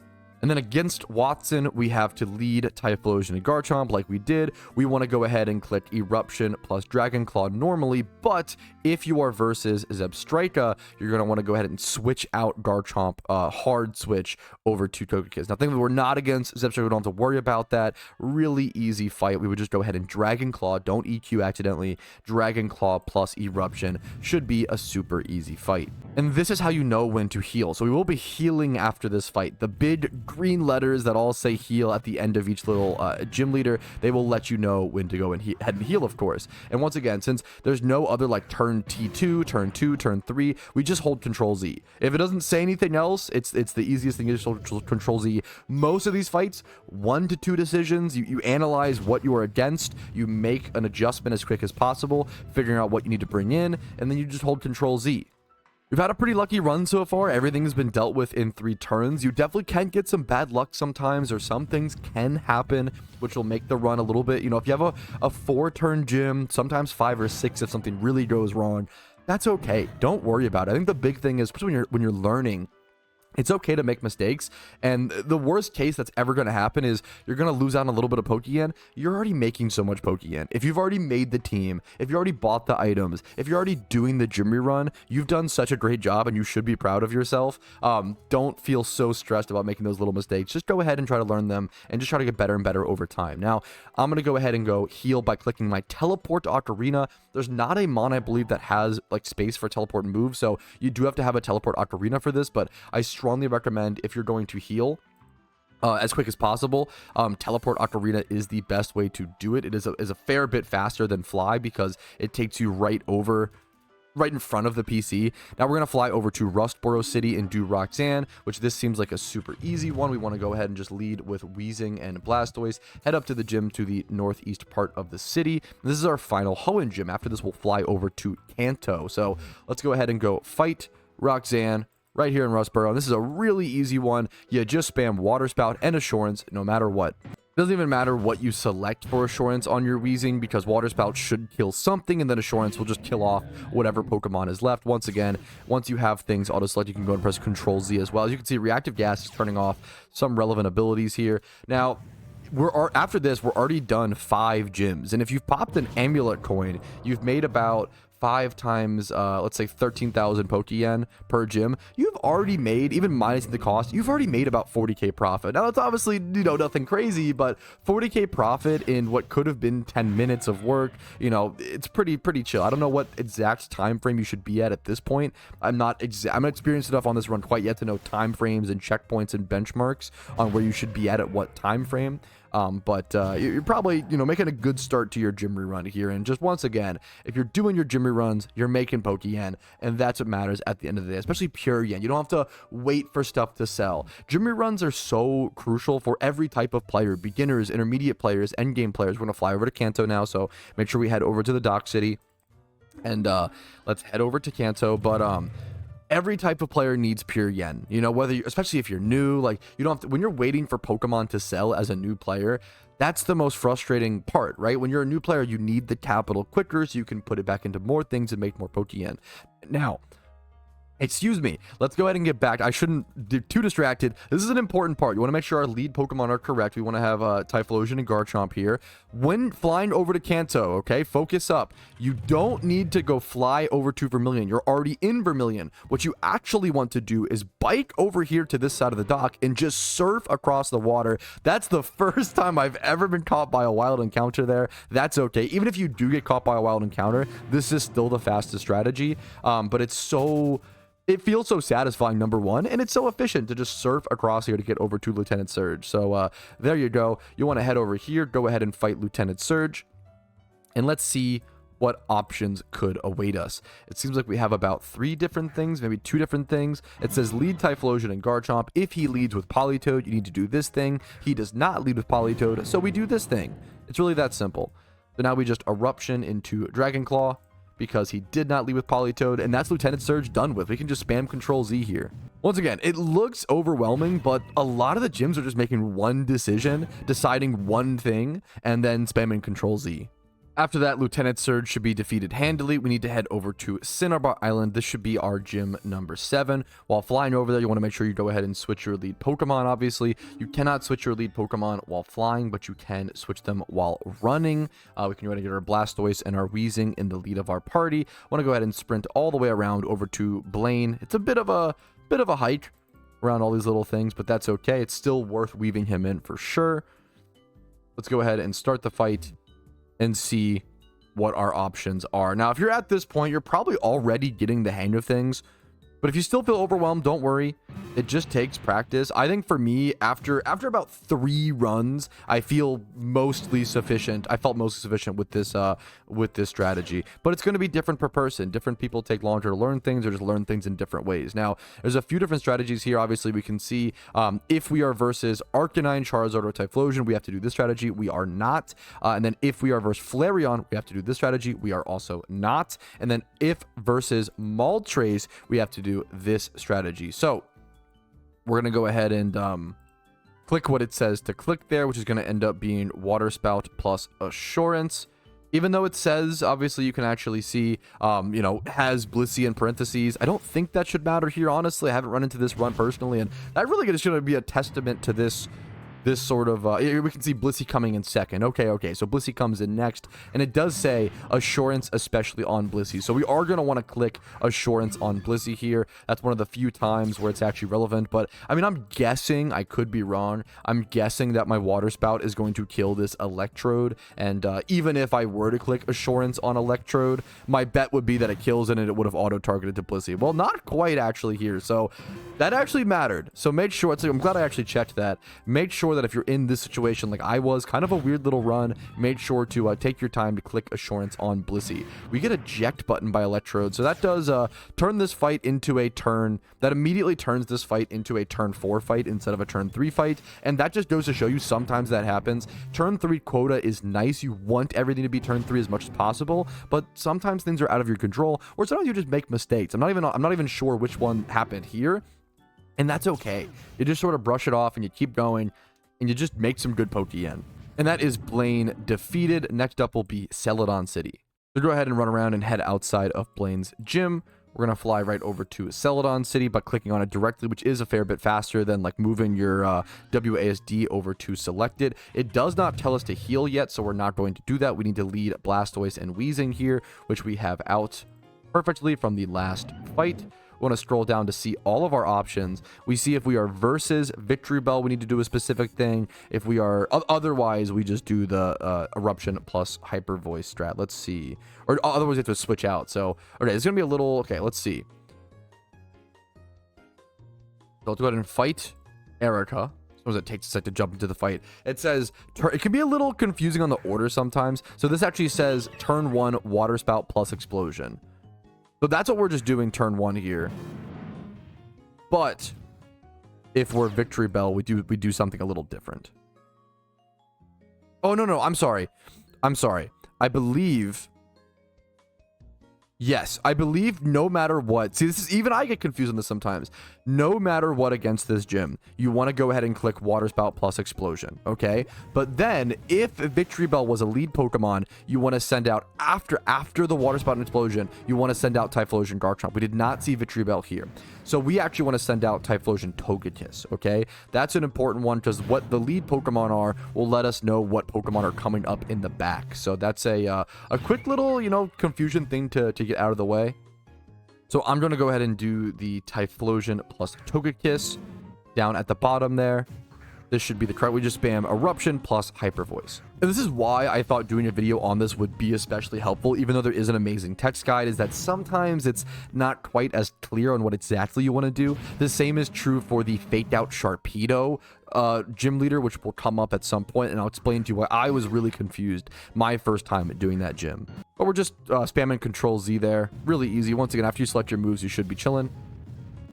S1: And then against Watson, we have to lead Typhlosion and Garchomp like we did. We want to go ahead and click Eruption plus Dragon Claw normally, but if you are versus Zebstrika, you're going to want to go ahead and switch out Garchomp, hard switch over to Togekiss. Now, thankfully, we're not against Zebstrika. We don't have to worry about that. Really easy fight. We would just go ahead and Dragon Claw. Don't EQ accidentally. Dragon Claw plus Eruption should be a super easy fight. And this is how you know when to heal. So we will be healing after this fight. The big green letters that all say heal at the end of each little gym leader, they will let you know when to go and head and heal, of course. And once again, since there's no other like turn T2, turn 2, turn 3, we just hold Control Z. If it doesn't say anything else, it's the easiest thing to just hold Control Z. Most of these fights, 1 to 2 decisions. You analyze what you are against, you make an adjustment as quick as possible, figuring out what you need to bring in, and then you just hold Control Z. We've had a pretty lucky run so far. Everything has been dealt with in 3 turns. You definitely can get some bad luck sometimes, or some things can happen, which will make the run a little bit, you know, if you have a 4-turn gym, sometimes 5 or 6 if something really goes wrong, that's okay. Don't worry about it. I think the big thing is, especially when you're learning, it's okay to make mistakes, and the worst case that's ever going to happen is you're going to lose out on a little bit of Pokeyen. You're already making so much Pokeyen. If you've already made the team, if you already bought the items, if you're already doing the gym rerun, you've done such a great job and you should be proud of yourself. Don't feel so stressed about making those little mistakes. Just go ahead and try to learn them and just try to get better and better over time. Now, I'm going to go ahead and go heal by clicking my teleport to Ocarina. There's not a mon, I believe, that has like space for teleport move, so you do have to have a teleport Ocarina for this, but I strongly recommend, if you're going to heal as quick as possible, teleport Ocarina is the best way to do it. It is a fair bit faster than fly because it takes you right in front of the PC. Now we're going to fly over to Rustboro City and do Roxanne, which this seems like a super easy one. We want to go ahead and just lead with Weezing and Blastoise, head up to the gym to the northeast part of the city. This is our final HOENN gym. After this, we'll fly over to Kanto. So let's go ahead and go fight Roxanne right here in Rustboro. This is a really easy one. You just spam Water Spout and Assurance no matter what. It doesn't even matter what you select for Assurance on your Weezing, because Water Spout should kill something, and then Assurance will just kill off whatever Pokemon is left. Once again, once you have things auto-select, you can go and press Control Z as well. As you can see, Reactive Gas is turning off some relevant abilities here. Now, after this, we're already done 5 gyms, and if you've popped an Amulet coin, you've made about 5 times, let's say 13,000 Pokeyen per gym. You've already made, even minus the cost, you've already made about 40k profit. Now that's obviously, you know, nothing crazy, but 40k profit in what could have been 10 minutes of work, you know, it's pretty chill. I don't know what exact time frame you should be at this point. I'm not experienced enough on this run quite yet to know time frames and checkpoints and benchmarks on where you should be at what time frame. But you're probably, you know, making a good start to your gym rerun here. And just once again, if you're doing your gym reruns, you're making Pokeyen, and that's what matters at the end of the day, especially pure yen. You don't have to wait for stuff to sell. Gym reruns are so crucial for every type of player: beginners, intermediate players, endgame players. We're gonna fly over to Kanto now, so make sure we head over to the dock city, and let's head over to Kanto. But every type of player needs pure yen, you know, whether especially if you're new, like you don't have to, when you're waiting for Pokemon to sell as a new player, that's the most frustrating part, right? When you're a new player, you need the capital quicker so you can put it back into more things and make more Pokeyen. Now, excuse me, let's go ahead and get back. I shouldn't get too distracted. This is an important part. You want to make sure our lead Pokemon are correct. We want to have Typhlosion and Garchomp here. When flying over to Kanto, okay, focus up. You don't need to go fly over to Vermillion. You're already in Vermillion. What you actually want to do is bike over here to this side of the dock and just surf across the water. That's the first time I've ever been caught by a wild encounter there. That's okay. Even if you do get caught by a wild encounter, this is still the fastest strategy. But it feels so satisfying, number one, and it's so efficient to just surf across here to get over to Lieutenant Surge. So there you go. You want to head over here, go ahead and fight Lieutenant Surge, and let's see what options could await us. It seems like we have about 3 different things, maybe 2 different things. It says lead Typhlosion and Garchomp. If he leads with Politoed, you need to do this thing. He does not lead with Politoed, so we do this thing. It's really that simple. So now we just Eruption into Dragon Claw, because he did not lead with Politoed, and that's Lieutenant Surge done with. We can just spam Control Z here. Once again, it looks overwhelming, but a lot of the gyms are just making one decision, deciding one thing, and then spamming Control Z. After that, Lieutenant Surge should be defeated handily. We need to head over to Cinnabar Island. This should be our gym number 7. While flying over there, you want to make sure you go ahead and switch your lead Pokemon, obviously. You cannot switch your lead Pokemon while flying, but you can switch them while running. We can go ahead and get our Blastoise and our Weezing in the lead of our party. Want to go ahead and sprint all the way around over to Blaine. It's a bit of a hike around all these little things, but that's okay. It's still worth weaving him in for sure. Let's go ahead and start the fight and see what our options are. Now, if you're at this point, you're probably already getting the hang of things. But if you still feel overwhelmed, don't worry. It just takes practice. I think for me, after about 3 runs, I feel mostly sufficient. I felt mostly sufficient with this strategy. But it's going to be different per person. Different people take longer to learn things or just learn things in different ways. Now, there's a few different strategies here. Obviously, we can see if we are versus Arcanine, Charizard, or Typhlosion, we have to do this strategy. We are not. And then if we are versus Flareon, we have to do this strategy. We are also not. And then if versus Moltres, we have to do this strategy. So we're going to go ahead and click what it says to click there, which is going to end up being Water Spout plus Assurance. Even though it says, obviously, you can actually see, you know, has Blissey in parentheses. I don't think that should matter here, honestly. I haven't run into this run personally, and that really is going to be a testament to this sort of, we can see Blissey coming in second. Okay, so Blissey comes in next, and it does say Assurance, especially on Blissey. So we are going to want to click Assurance on Blissey here. That's one of the few times where it's actually relevant, but, I mean, I'm guessing, I could be wrong, I'm guessing that my Water Spout is going to kill this Electrode, and even if I were to click Assurance on Electrode, my bet would be that it kills it and it would have auto-targeted to Blissey. Well, not quite actually here, so that actually mattered. So make sure, I'm glad I actually checked that. Make sure that if you're in this situation like I was, kind of a weird little run, make sure to take your time to click Assurance on Blissey. We get eject button by Electrode, so that does turn this fight into a turn, that immediately turns this fight into a turn 4 fight instead of a turn 3 fight, and that just goes to show you sometimes that happens. Turn 3 quota is nice, you want everything to be turn 3 as much as possible, but sometimes things are out of your control, or sometimes you just make mistakes. I'm not even sure which one happened here, and that's okay. You just sort of brush it off and you keep going, and you just make some good PokeMMO. And that is Blaine defeated. Next up will be Celadon City. So go ahead and run around and head outside of Blaine's gym. We're going to fly right over to Celadon City by clicking on it directly, which is a fair bit faster than like moving your WASD over to selected. It does not tell us to heal yet, so we're not going to do that. We need to lead Blastoise and Weezing here, which we have out perfectly from the last fight. We want to scroll down to see all of our options. We see if we are versus Victory Bell, we need to do a specific thing. If we are otherwise, we just do the Eruption plus Hyper Voice strat. Let's see. Or otherwise, we have to switch out. So, okay, it's going to be a little... Okay, let's see. So let's go ahead and fight Erica. Sometimes it takes a sec to jump into the fight. It says... It can be a little confusing on the order sometimes. So this actually says turn 1 Water Spout plus Explosion. So that's what we're just doing turn 1 here. But if we're Victory Bell, we do something a little different. Oh, no, I'm sorry. I believe... Yes, I believe no matter what. See, this is even I get confused on this sometimes. No matter what against this gym, you want to go ahead and click Water Spout plus Explosion, okay? But then, if Victory Bell was a lead Pokemon, you want to send out after the Water Spout and Explosion, you want to send out Typhlosion Garchomp. We did not see Victory Bell here. So we actually want to send out Typhlosion Togekiss, okay? That's an important one because what the lead Pokemon are will let us know what Pokemon are coming up in the back. So that's a quick little, you know, confusion thing to get out of the way. So I'm going to go ahead and do the Typhlosion plus Togekiss down at the bottom there. This should be the correct. We just spam Eruption plus Hyper Voice. And this is why I thought doing a video on this would be especially helpful, even though there is an amazing text guide, is that sometimes it's not quite as clear on what exactly you want to do. The same is true for the Faked Out Sharpedo gym leader, which will come up at some point, and I'll explain to you why I was really confused my first time at doing that gym. But we're just spamming Control Z there. Really easy. Once again, after you select your moves, you should be chilling.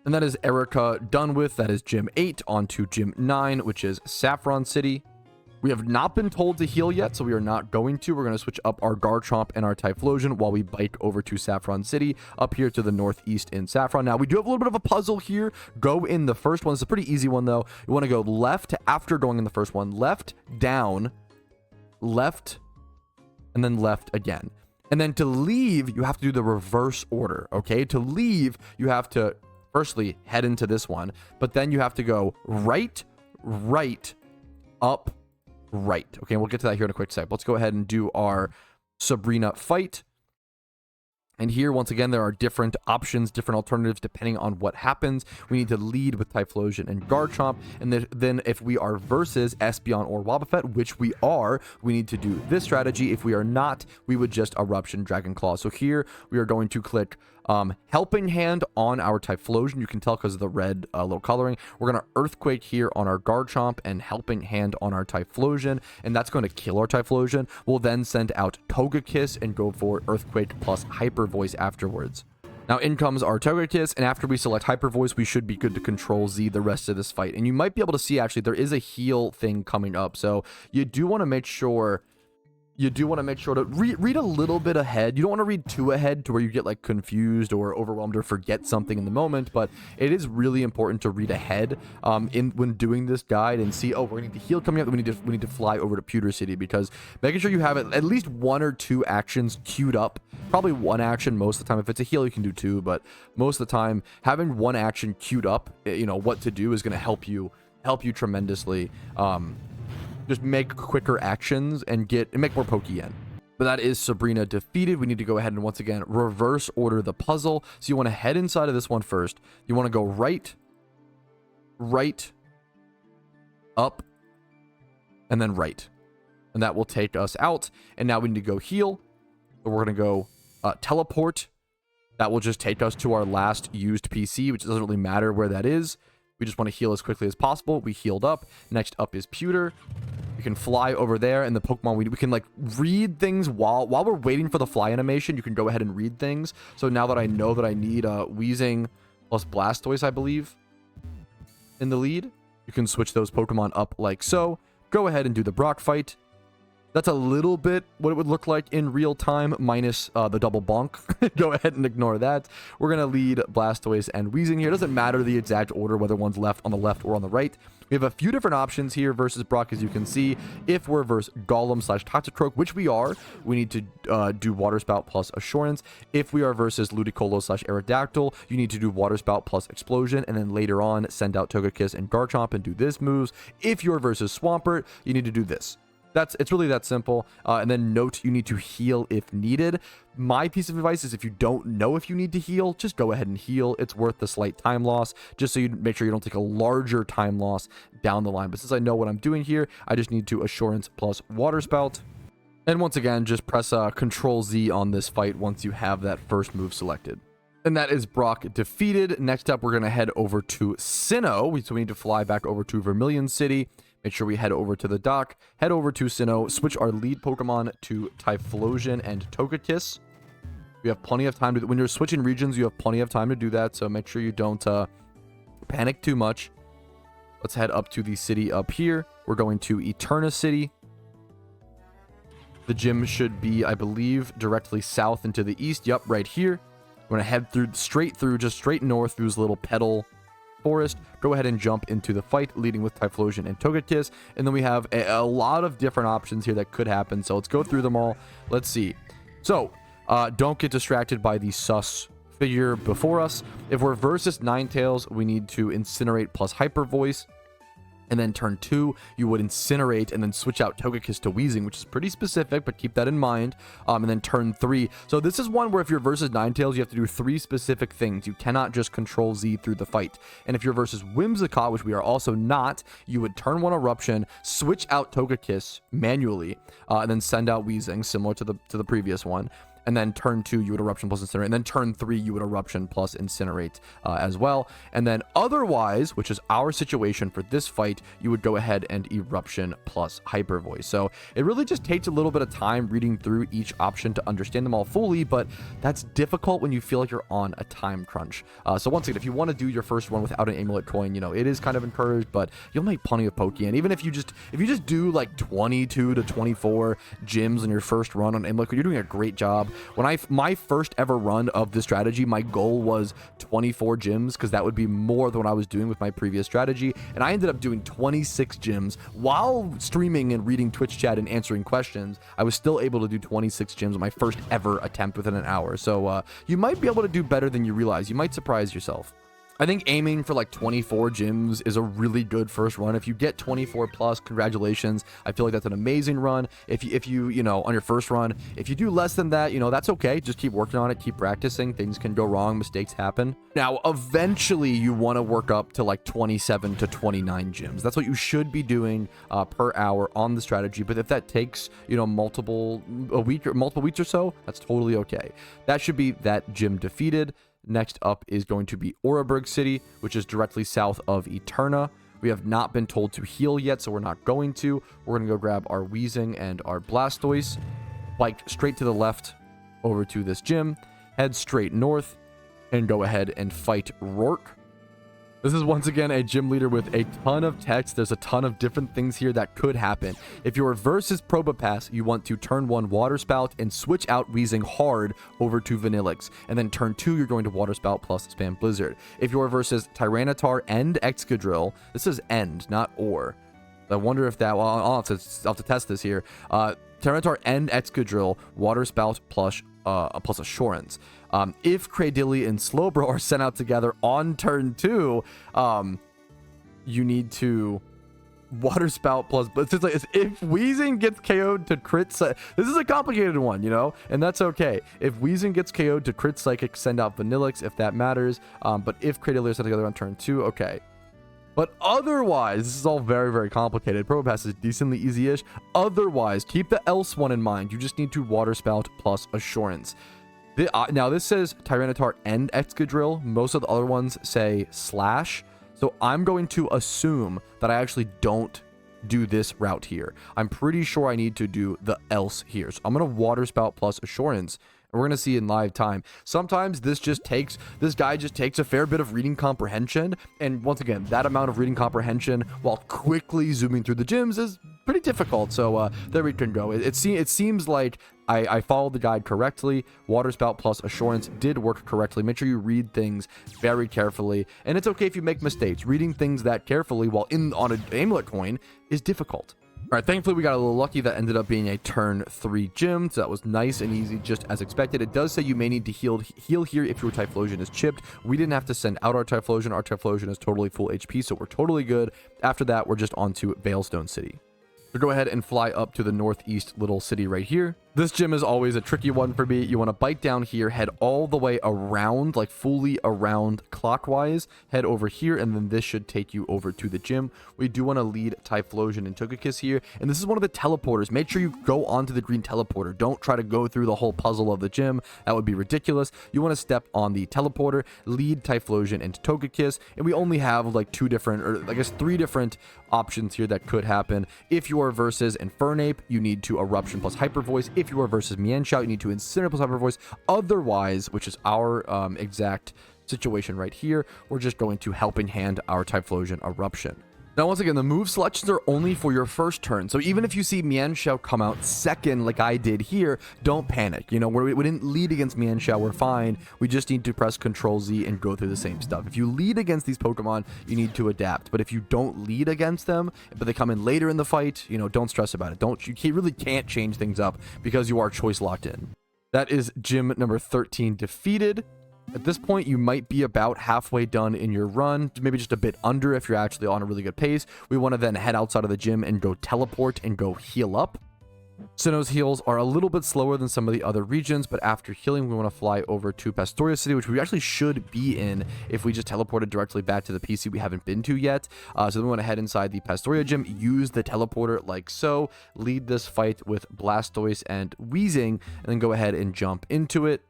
S1: And that is Erica done with. That is Gym 8 on to Gym 9, which is Saffron City. We have not been told to heal yet, so we are not going to. We're going to switch up our Garchomp and our Typhlosion while we bike over to Saffron City, up here to the northeast in Saffron. Now, we do have a little bit of a puzzle here. Go in the first one. It's a pretty easy one, though. You want to go left after going in the first one. Left, down, left, and then left again. And then to leave, you have to do the reverse order, okay? To leave, you have to firstly head into this one, but then you have to go right, right, up, right. Okay, we'll get to that here in a quick sec. Let's go ahead and do our Sabrina fight. And here, once again, there are different options, different alternatives, depending on what happens. We need to lead with Typhlosion and Garchomp. And then if we are versus Espeon or Wobbuffet, which we are, we need to do this strategy. If we are not, we would just Eruption Dragon Claw. So here, we are going to click Helping Hand on our Typhlosion. You can tell because of the red little coloring. We're going to Earthquake here on our Garchomp and Helping Hand on our Typhlosion, and that's going to kill our Typhlosion. We'll then send out Togekiss and go for Earthquake plus Hyper Voice afterwards. Now in comes our Togekiss, and after we select Hyper Voice, we should be good to control Z the rest of this fight. And you might be able to see, actually, there is a heal thing coming up, so you do want to make sure to read a little bit ahead. You don't want to read too ahead to where you get like confused or overwhelmed or forget something in the moment, but it is really important to read ahead when doing this guide and see, oh, we're going to need the heal coming up. We need to fly over to Pewter City, because making sure you have at least 1 or 2 actions queued up. Probably 1 action most of the time. If it's a heal, you can do 2, but most of the time having 1 action queued up, you know what to do, is going to help you tremendously. Just make quicker actions and make more PokeMMO. But that is Sabrina defeated. We need to go ahead and once again reverse order the puzzle. So you want to head inside of this one first. You want to go right, right, up, and then right. And that will take us out. And now we need to go heal. So we're going to go teleport. That will just take us to our last used PC, which doesn't really matter where that is. We just want to heal as quickly as possible. We healed up. Next up is Pewter. You can fly over there, and the Pokemon, we can like read things while we're waiting for the fly animation. You can go ahead and read things. So now that I know that I need Weezing plus Blastoise, I believe, in the lead, you can switch those Pokemon up like so. Go ahead and do the Brock fight. That's a little bit what it would look like in real time, minus the double bonk. Go ahead and ignore that. We're going to lead Blastoise and Weezing here. It doesn't matter the exact order, whether one's on the left or on the right. We have a few different options here versus Brock, as you can see. If we're versus Golem / Toxicroak, which we are, we need to do Water Spout plus Assurance. If we are versus Ludicolo / Aerodactyl, you need to do Water Spout plus Explosion, and then later on send out Togekiss and Garchomp and do this moves. If you're versus Swampert, you need to do this. It's really that simple. And then note, you need to heal if needed. My piece of advice is, if you don't know if you need to heal, just go ahead and heal. It's worth the slight time loss, just so you make sure you don't take a larger time loss down the line. But since I know what I'm doing here, I just need to Assurance plus Water Spout. And once again, just press Control Z on this fight once you have that first move selected. And that is Brock defeated. Next up, we're going to head over to SINNOH. So we need to fly back over to Vermillion City. Make sure we head over to the dock, head over to SINNOH, switch our lead Pokemon to Typhlosion and Togekiss. We have plenty of time when you're switching regions, you have plenty of time to do that, so make sure you don't panic too much. Let's head up to the city up here. We're going to Eterna City. The gym should be, I believe, directly south and to the east. Yep, right here. We're going to head straight through, just straight north through this little petal forest. Go ahead and jump into the fight, leading with Typhlosion and Togekiss. And then we have a lot of different options here that could happen. So let's go through them all. Let's see. So don't get distracted by the sus figure before us. If we're versus Ninetales, we need to Incinerate plus Hyper Voice. And then turn 2, you would Incinerate and then switch out Togekiss to Weezing, which is pretty specific, but keep that in mind. And then turn 3. So this is one where if you're versus Ninetales, you have to do 3 specific things. You cannot just Control Z through the fight. And if you're versus Whimsicott, which we are also not, you would turn 1 Eruption, switch out Togekiss manually, and then send out Weezing, similar to the previous one. And then turn 2, you would Eruption plus Incinerate. And then turn 3, you would Eruption plus Incinerate as well. And then otherwise, which is our situation for this fight, you would go ahead and Eruption plus Hyper Voice. So it really just takes a little bit of time reading through each option to understand them all fully, but that's difficult when you feel like you're on a time crunch. So once again, if you want to do your first one without an Amulet coin, you know, it is kind of encouraged, but you'll make plenty of Pokemon. Even if you just do like 22 to 24 gyms on your first run on Amulet coin, you're doing a great job. When my first ever run of this strategy, my goal was 24 gyms, because that would be more than what I was doing with my previous strategy, and I ended up doing 26 gyms while streaming and reading Twitch chat and answering questions. I was still able to do 26 gyms on my first ever attempt within an hour. So you might be able to do better than you realize. You might surprise yourself. I think aiming for like 24 gyms is a really good first run. If you get 24 plus, congratulations. I feel like that's an amazing run. If you on your first run, if you do less than that, that's okay. Just keep working on it, keep practicing. Things can go wrong, mistakes happen. Now, eventually you want to work up to like 27 to 29 gyms. That's what you should be doing per hour on the strategy. But if that takes, multiple weeks or so, that's totally okay. That should be that gym defeated. Next up is going to be Oreburgh City, which is directly south of Eterna. We have not been told to heal yet, so we're not going to. We're going to go grab our Weezing and our Blastoise, bike straight to the left over to this gym, head straight north, and go ahead and fight Rourke. This is once again a gym leader with a ton of text. There's a ton of different things here that could happen. If your versus Probopass, you want to turn 1 Water Spout and switch out Weezing hard over to Vanilluxe. And then turn 2, you're going to Water Spout plus spam Blizzard. If your versus Tyranitar and Excadrill, this is end, not or. I wonder if that, well, I'll have to test this here. Tyranitar and Excadrill, Water Spout plus Assurance. If Cradily and Slowbro are sent out together on turn 2, you need to Water Spout plus, but it's like, if Weezing gets KO'd to crit, this is a complicated one, and that's okay. If Weezing gets KO'd to crit Psychic, send out Vanilluxe if that matters. But if Cradily are sent together on turn 2, okay. But otherwise, this is all very, very complicated. Probopass is decently easy-ish. Otherwise, keep the else one in mind. You just need to Water Spout plus Assurance. Now, this says Tyranitar and Excadrill. Most of the other ones say slash. So I'm going to assume that I actually don't do this route here. I'm pretty sure I need to do the else here. So I'm going to Water Spout plus Assurance. We're going to see in live time. Sometimes this guy just takes a fair bit of reading comprehension. And once again, that amount of reading comprehension while quickly zooming through the gyms is pretty difficult. So there we can go. It seems like I followed the guide correctly. Water Spout plus Assurance did work correctly. Make sure you read things very carefully. And it's okay if you make mistakes. Reading things that carefully while on an Amulet coin is difficult. All right, thankfully we got a little lucky. That ended up being a turn 3 gym, so that was nice and easy, just as expected. It does say you may need to heal here if your Typhlosion is chipped. We didn't have to send out our Typhlosion. Our Typhlosion is totally full HP, so we're totally good. After that, we're just on to Veilstone City. So go ahead and fly up to the northeast little city right here. This gym is always a tricky one for me. You want to bike down here, head all the way around, like fully around clockwise, head over here, and then this should take you over to the gym. We do want to lead Typhlosion and Togekiss here, and this is one of the teleporters. Make sure you go onto the green teleporter. Don't try to go through the whole puzzle of the gym. That would be ridiculous. You want to step on the teleporter, lead Typhlosion and Togekiss, and we only have like 2 different, or I guess 3 different options here that could happen. If you are versus Infernape, you need to Eruption plus Hyper Voice. If you are versus Mienshao, you need to Incinerate plus Hyper Voice. Otherwise, which is our exact situation right here, we're just going to Helping Hand our Typhlosion Eruption. Now, once again, the move selections are only for your first turn. So even if you see Mienshao come out second like I did here, don't panic. We didn't lead against Mienshao. We're fine. We just need to press Control-Z and go through the same stuff. If you lead against these Pokemon, you need to adapt. But if you don't lead against them, but they come in later in the fight, don't stress about it. You really can't change things up because you are choice locked in. That is gym number 13 defeated. At this point, you might be about halfway done in your run, maybe just a bit under if you're actually on a really good pace. We want to then head outside of the gym and go teleport and go heal up. SINNOH's heals are a little bit slower than some of the other regions, but after healing, we want to fly over to Pastoria City, which we actually should be in if we just teleported directly back to the PC we haven't been to yet. So then we want to head inside the Pastoria gym, use the teleporter like so, lead this fight with Blastoise and Weezing, and then go ahead and jump into it.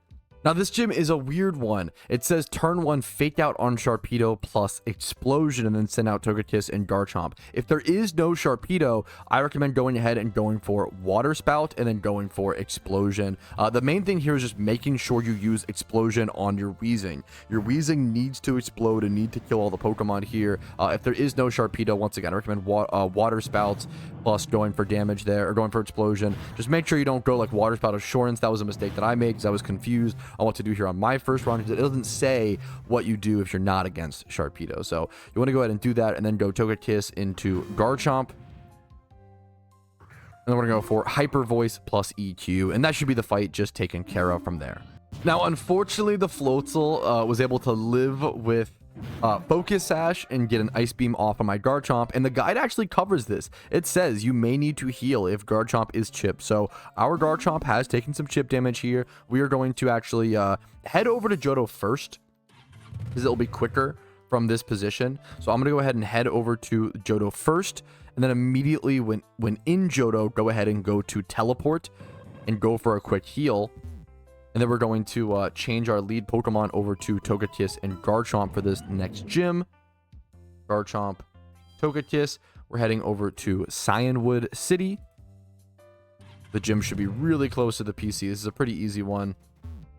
S1: Now, this gym is a weird one. It says turn 1, fake out on Sharpedo plus Explosion, and then send out Togekiss and Garchomp. If there is no Sharpedo, I recommend going ahead and going for Water Spout and then going for Explosion. The main thing here is just making sure you use Explosion on your Weezing. Your Weezing needs to explode and need to kill all the Pokemon here. If there is no Sharpedo, once again, I recommend Water Spouts plus going for damage there, or going for Explosion. Just make sure you don't go like Water Spout Assurance. That was a mistake that I made because I was confused on what to do here on my first run, because it doesn't say what you do if you're not against Sharpedo. So you want to go ahead and do that, and then go Togekiss into Garchomp. And then we're going to go for Hyper Voice plus EQ, and that should be the fight just taken care of from there. Now, unfortunately, the Floatzel was able to live with Focus Sash and get an Ice Beam off on my Garchomp, and the guide actually covers this. It says you may need to heal if Garchomp is chipped. So our Garchomp has taken some chip damage here. We are going to actually head over to Johto first, because it'll be quicker from this position. So I'm going to go ahead and head over to Johto first, and then immediately when in Johto, go ahead and go to Teleport and go for a quick heal. And then we're going to change our lead Pokemon over to Togekiss and Garchomp for this next gym. Garchomp, Togekiss. We're heading over to Cianwood City. The gym should be really close to the PC. This is a pretty easy one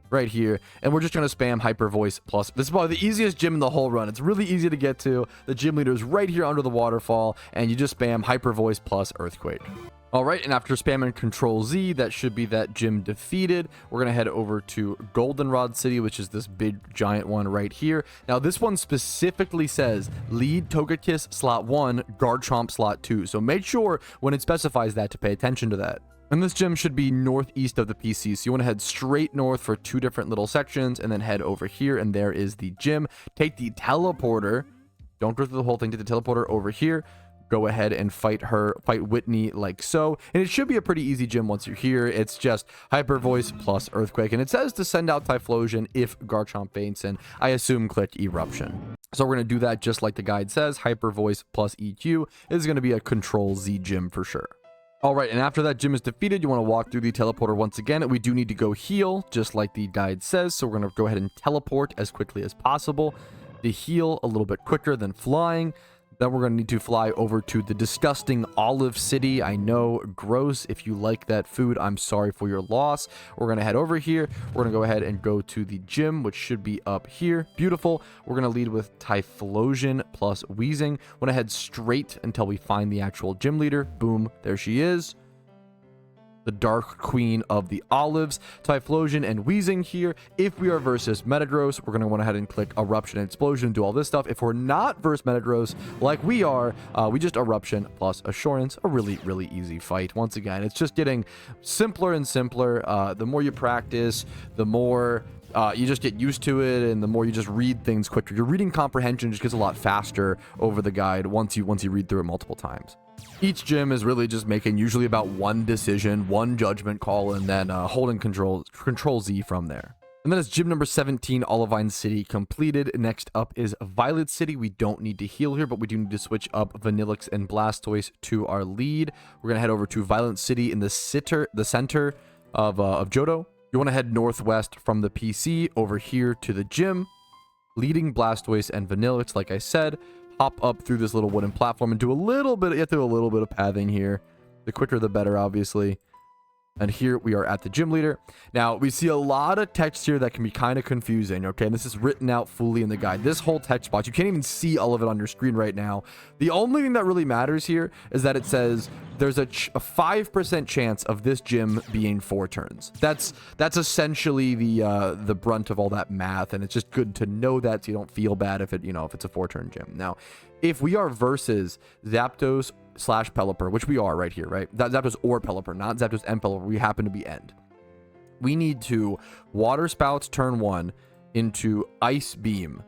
S1: right here. And we're just going to spam Hyper Voice plus. This is probably the easiest gym in the whole run. It's really easy to get to. The gym leader is right here under the waterfall. And you just spam Hyper Voice plus Earthquake. All right, and after spamming Control Z, that should be that gym defeated. We're going to head over to Goldenrod City, which is this big giant one right here. Now, this one specifically says lead Togekiss slot 1, Garchomp slot 2. So make sure when it specifies that to pay attention to that. And this gym should be northeast of the PC. So you want to head straight north for 2 different little sections and then head over here. And there is the gym. Take the teleporter. Don't go through the whole thing. Take the teleporter over here. Go ahead and fight Whitney like so, and it should be a pretty easy gym once you're here. It's just Hyper Voice plus Earthquake, and it says to send out Typhlosion if Garchomp faints, and I assume click Eruption. So we're going to do that just like the guide says. Hyper Voice plus EQ is going to be a Control Z gym for sure. All right, and after that gym is defeated, you want to walk through the teleporter once again. We do need to go heal, just like the guide says, so we're going to go ahead and teleport as quickly as possible. The heal a little bit quicker than flying. Then we're going to need to fly over to the disgusting Olive City. I know, gross. If you like that food, I'm sorry for your loss. We're going to head over here. We're going to go ahead and go to the gym, which should be up here. Beautiful. We're going to lead with Typhlosion plus Weezing. We're going to head straight until we find the actual gym leader. Boom. There she is. The Dark Queen of the Olives, Typhlosion and Weezing here. If we are versus Metagross, we're going to go ahead and click Eruption and Explosion, do all this stuff. If we're not versus Metagross, like we are, we just Eruption plus Assurance. A really, really easy fight. Once again, it's just getting simpler and simpler. The more you practice, the more you just get used to it, and the more you just read things quicker. Your reading comprehension just gets a lot faster over the guide once you read through it multiple times. Each gym is really just making usually about one decision, one judgment call, and then holding control Z from there. And then it's gym number 17, Olivine City, completed. Next up is Violet City. We don't need to heal here, but we do need to switch up Vanilluxe and Blastoise to our lead. We're going to head over to Violet City in the center of Johto. You want to head northwest from the PC over here to the gym, leading Blastoise and Vanilluxe, like I said. Hop up through this little wooden platform and do a little bit, you have to do a little bit of pathing here. The quicker the better, obviously. And here we are at the gym leader. Now, we see a lot of text here that can be kind of confusing, okay? And this is written out fully in the guide. This whole text box, you can't even see all of it on your screen right now. The only thing that really matters here is that it says there's a 5% chance of this gym being 4 turns. That's essentially the brunt of all that math, and it's just good to know that so you don't feel bad if it's a 4-turn gym. Now, if we are versus Zapdos / Pelipper, which we are right here, right? Zapdos or Pelipper, not Zapdos and Pelipper. We happen to be End. We need to Water Spouts turn 1 into Ice Beam.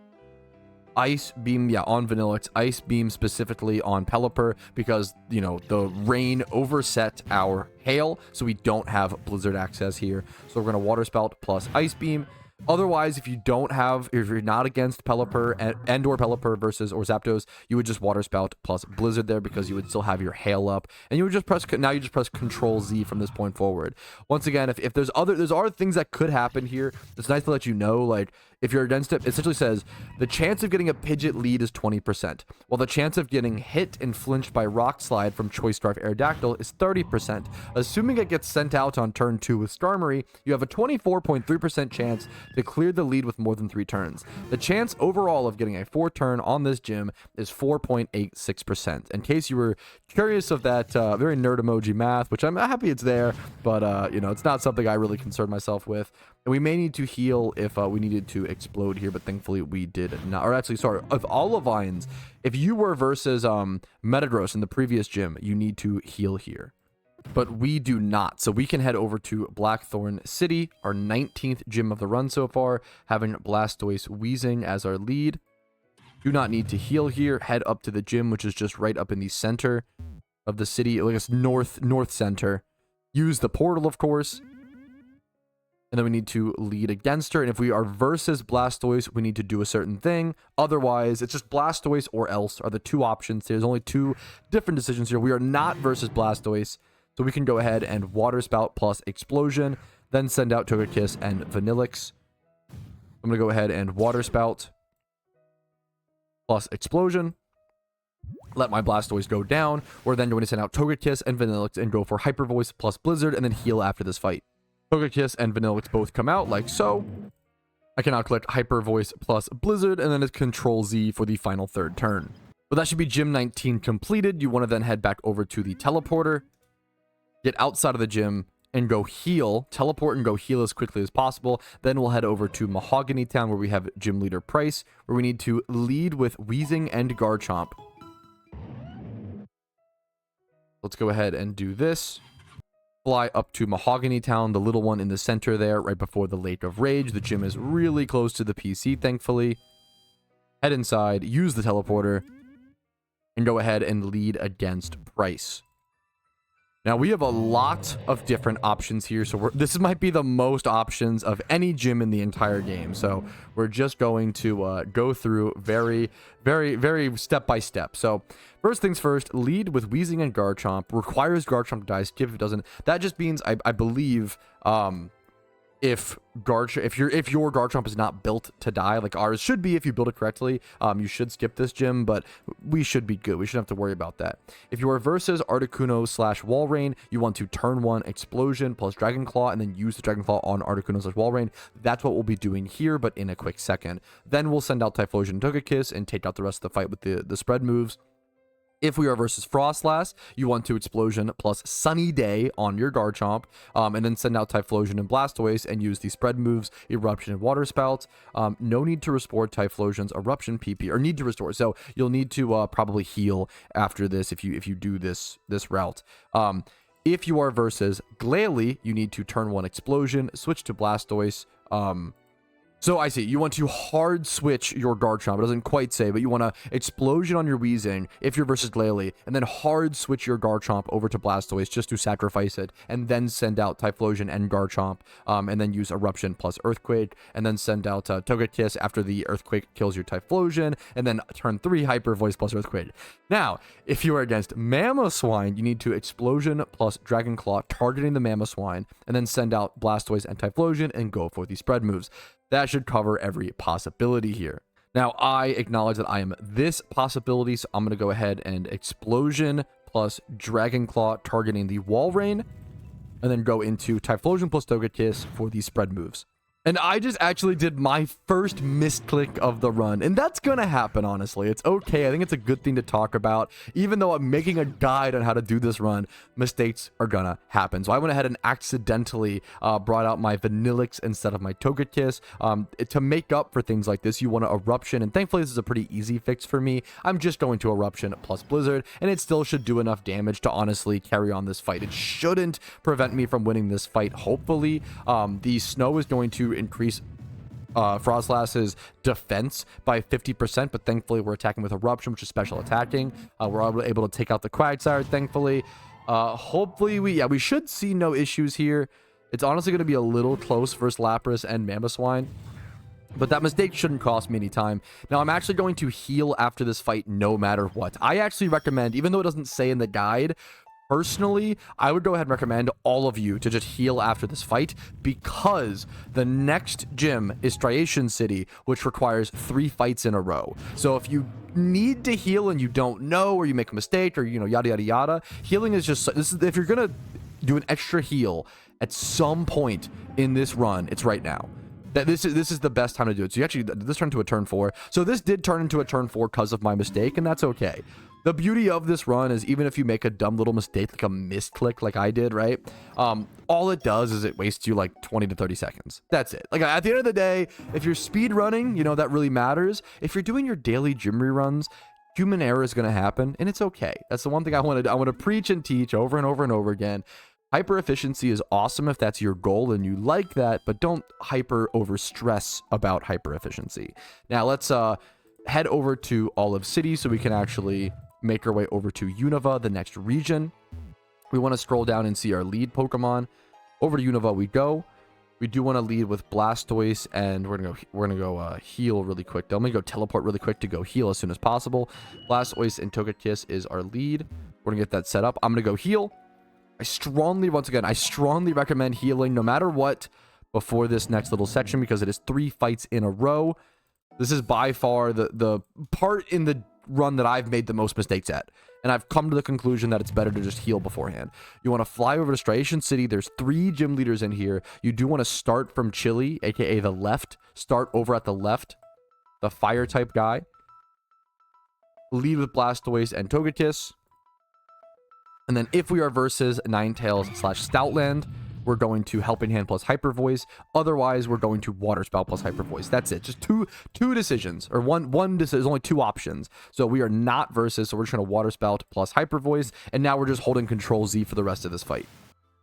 S1: Ice Beam, yeah, on Vanilluxe. Ice Beam specifically on Pelipper because, the rain overset our Hail, so we don't have Blizzard access here. So we're going to Water Spout plus Ice Beam. Otherwise, if you're not against Pelipper and or Pelipper versus or Zapdos, you would just Water Spout plus Blizzard there because you would still have your Hail up, and you would just press Control Z from this point forward. Once again, if there's other things that could happen here, it's nice to let you know, like, if you're against it, it essentially says the chance of getting a Pidgeot lead is 20%, while the chance of getting hit and flinched by Rock Slide from Choice Scarf Aerodactyl is 30%. Assuming it gets sent out on turn 2 with Skarmory, you have a 24.3% chance to clear the lead with more than 3 turns. The chance overall of getting a 4 turn on this gym is 4.86%. In case you were curious of that very nerd emoji math, which I'm happy it's there, but you know, it's not something I really concern myself with. And we may need to heal if we needed to explode here, but thankfully we did not. Or actually, sorry, of Olivines, if you were versus Metagross in the previous gym, you need to heal here. But we do not. So we can head over to Blackthorn City, our 19th gym of the run so far, having Blastoise Weezing as our lead. Do not need to heal here. Head up to the gym, which is just right up in the center of the city, like it's north center. Use the portal, of course. And then we need to lead against her. And if we are versus Blastoise, we need to do a certain thing. Otherwise, it's just Blastoise or else are the 2 options. There's only 2 different decisions here. We are not versus Blastoise. So we can go ahead and Water Spout plus Explosion. Then send out Togekiss and Vanilluxe. I'm going to go ahead and Water Spout plus Explosion. Let my Blastoise go down. We're then going to send out Togekiss and Vanilluxe and go for Hyper Voice plus Blizzard and then heal after this fight. Togekiss and Vanilluxe both come out like so. I can now click Hyper Voice plus Blizzard, and then it's Control Z for the final 3rd turn. But that should be Gym 19 completed. You want to then head back over to the teleporter, get outside of the gym, and go heal. Teleport and go heal as quickly as possible. Then we'll head over to Mahogany Town, where we have Gym Leader Price, where we need to lead with Weezing and Garchomp. Let's go ahead and do this. Fly up to Mahogany Town, the little one in the center there, right before the Lake of Rage. The gym is really close to the PC, thankfully. Head inside, use the teleporter, and go ahead and lead against Price. Now, we have a lot of different options here, so this might be the most options of any gym in the entire game. So we're just going to go through very, very step by step. So first things first, lead with Weezing and Garchomp. Requires Garchomp to die. Skip if it doesn't. That just means, I believe, if your Garchomp is not built to die, like ours should be if you build it correctly, you should skip this gym, but we should be good. We shouldn't have to worry about that. If you are versus Articuno / Walrein, you want to turn 1 Explosion plus Dragon Claw and then use the Dragon Claw on Articuno / Walrein. That's what we'll be doing here, but in a quick second. Then we'll send out Typhlosion and Togekiss and take out the rest of the fight with the spread moves. If we are versus Frostlass, you want to Explosion plus Sunny Day on your Garchomp, and then send out Typhlosion and Blastoise and use the spread moves, Eruption and Water Spout. No need to restore Typhlosion's Eruption PP, or need to restore. So you'll need to probably heal after this if you do this route. If you are versus Glalie, you need to turn 1 Explosion, switch to Blastoise. So I see, you want to hard switch your Garchomp. It doesn't quite say, but you want to Explosion on your Weezing if you're versus Glalie, and then hard switch your Garchomp over to Blastoise just to sacrifice it, and then send out Typhlosion and Garchomp, and then use Eruption plus Earthquake, and then send out Togekiss after the Earthquake kills your Typhlosion, and then turn 3 Hyper Voice plus Earthquake. Now, if you are against Mamoswine, you need to Explosion plus Dragon Claw, targeting the Mamoswine, and then send out Blastoise and Typhlosion and go for the spread moves. That should cover every possibility here. Now, I acknowledge that I am this possibility, so I'm going to go ahead and Explosion plus Dragon Claw targeting the Walrein, and then go into Typhlosion plus Togekiss for the spread moves. And I just actually did my first misclick of the run. And that's going to happen, honestly. It's okay. I think it's a good thing to talk about. Even though I'm making a guide on how to do this run, mistakes are going to happen. So I went ahead and accidentally brought out my Vanilluxe instead of my Togekiss. To make up for things like this, you want to Eruption. And thankfully, this is a pretty easy fix for me. I'm just going to Eruption plus Blizzard. And it still should do enough damage to honestly carry on this fight. It shouldn't prevent me from winning this fight, hopefully. The snow is going to increase Frostlass's defense by 50%, but thankfully we're attacking with Eruption, which is special attacking. We're able to take out the Quagsire, thankfully. Hopefully we should see no issues here. It's honestly going to be a little close versus Lapras and Mamoswine. But that mistake shouldn't cost me any time. Now, I'm actually going to heal after this fight no matter what. I actually recommend, even though it doesn't say in the guide, personally, I would go ahead and recommend all of you to just heal after this fight, because the next gym is Striation City, which requires 3 fights in a row. So if you need to heal and you don't know, or you make a mistake, or, you know, yada, yada, yada, healing is just, this is, if you're going to do an extra heal at some point in this run, it's right now. That this is the best time to do it. So you actually, this turned into a turn 4. So this did turn into a turn 4 because of my mistake, and that's okay. The beauty of this run is, even if you make a dumb little mistake, like a misclick like I did, right? All it does is it wastes you like 20 to 30 seconds. That's it. Like, at the end of the day, if you're speed running, you know, that really matters. If you're doing your daily gym reruns, human error is going to happen, and it's okay. That's the one thing I want to preach and teach over and over and over again. Hyper efficiency is awesome if that's your goal and you like that, but don't hyper over stress about hyper efficiency. Now let's head over to Olive City so we can actually make our way over to Unova, the next region. We want to scroll down and see our lead Pokemon. Over to Unova we go. We do want to lead with Blastoise, and we're gonna go heal really quick. I'm gonna go teleport really quick to go heal as soon as possible. Blastoise and Togekiss is our lead. We're gonna get that set up. I'm gonna go heal. I strongly recommend healing no matter what before this next little section, because it is 3 fights in a row. This is by far the part in the run that I've made the most mistakes at, and I've come to the conclusion that it's better to just heal beforehand. You want to fly over to Striation City. There's 3 gym leaders in here. You do want to start from Chili, aka the left. Start over at the left, the fire type guy. Lead with Blastoise and Togekiss. And then if we are versus Ninetales / Stoutland, we're going to Helping Hand plus Hyper Voice. Otherwise, we're going to Water Spout plus Hyper Voice. That's it. Just two decisions, or one decision. There's only 2 options. So we are not versus, so we're just going to Water Spout plus Hyper Voice. And now we're just holding Control Z for the rest of this fight.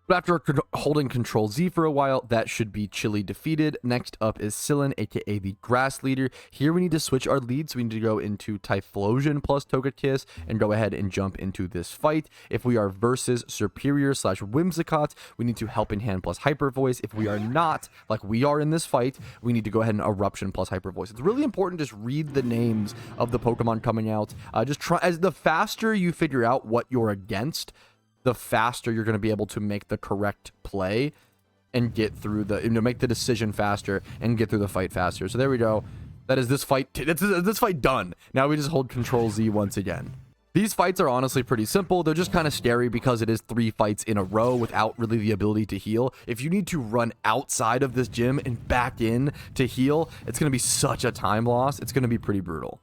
S1: But after holding Control Z for a while, that should be Chili defeated. Next up is Celadon, aka the Grass Leader. Here we need to switch our leads. We need to go into Typhlosion plus Togekiss and go ahead and jump into this fight. If we are versus Superior / Whimsicott, we need to Helping Hand plus Hyper Voice. If we are not, like we are in this fight, we need to go ahead and Eruption plus Hyper Voice. It's really important to just read the names of the Pokemon coming out. Just try, as the faster you figure out what you're against, the faster you're going to be able to make the correct play and get through the, you know, make the decision faster and get through the fight faster. So there we go. That is this fight. This fight done. Now we just hold Control Z once again. These fights are honestly pretty simple. They're just kind of scary because it is 3 fights in a row without really the ability to heal. If you need to run outside of this gym and back in to heal, it's going to be such a time loss. It's going to be pretty brutal.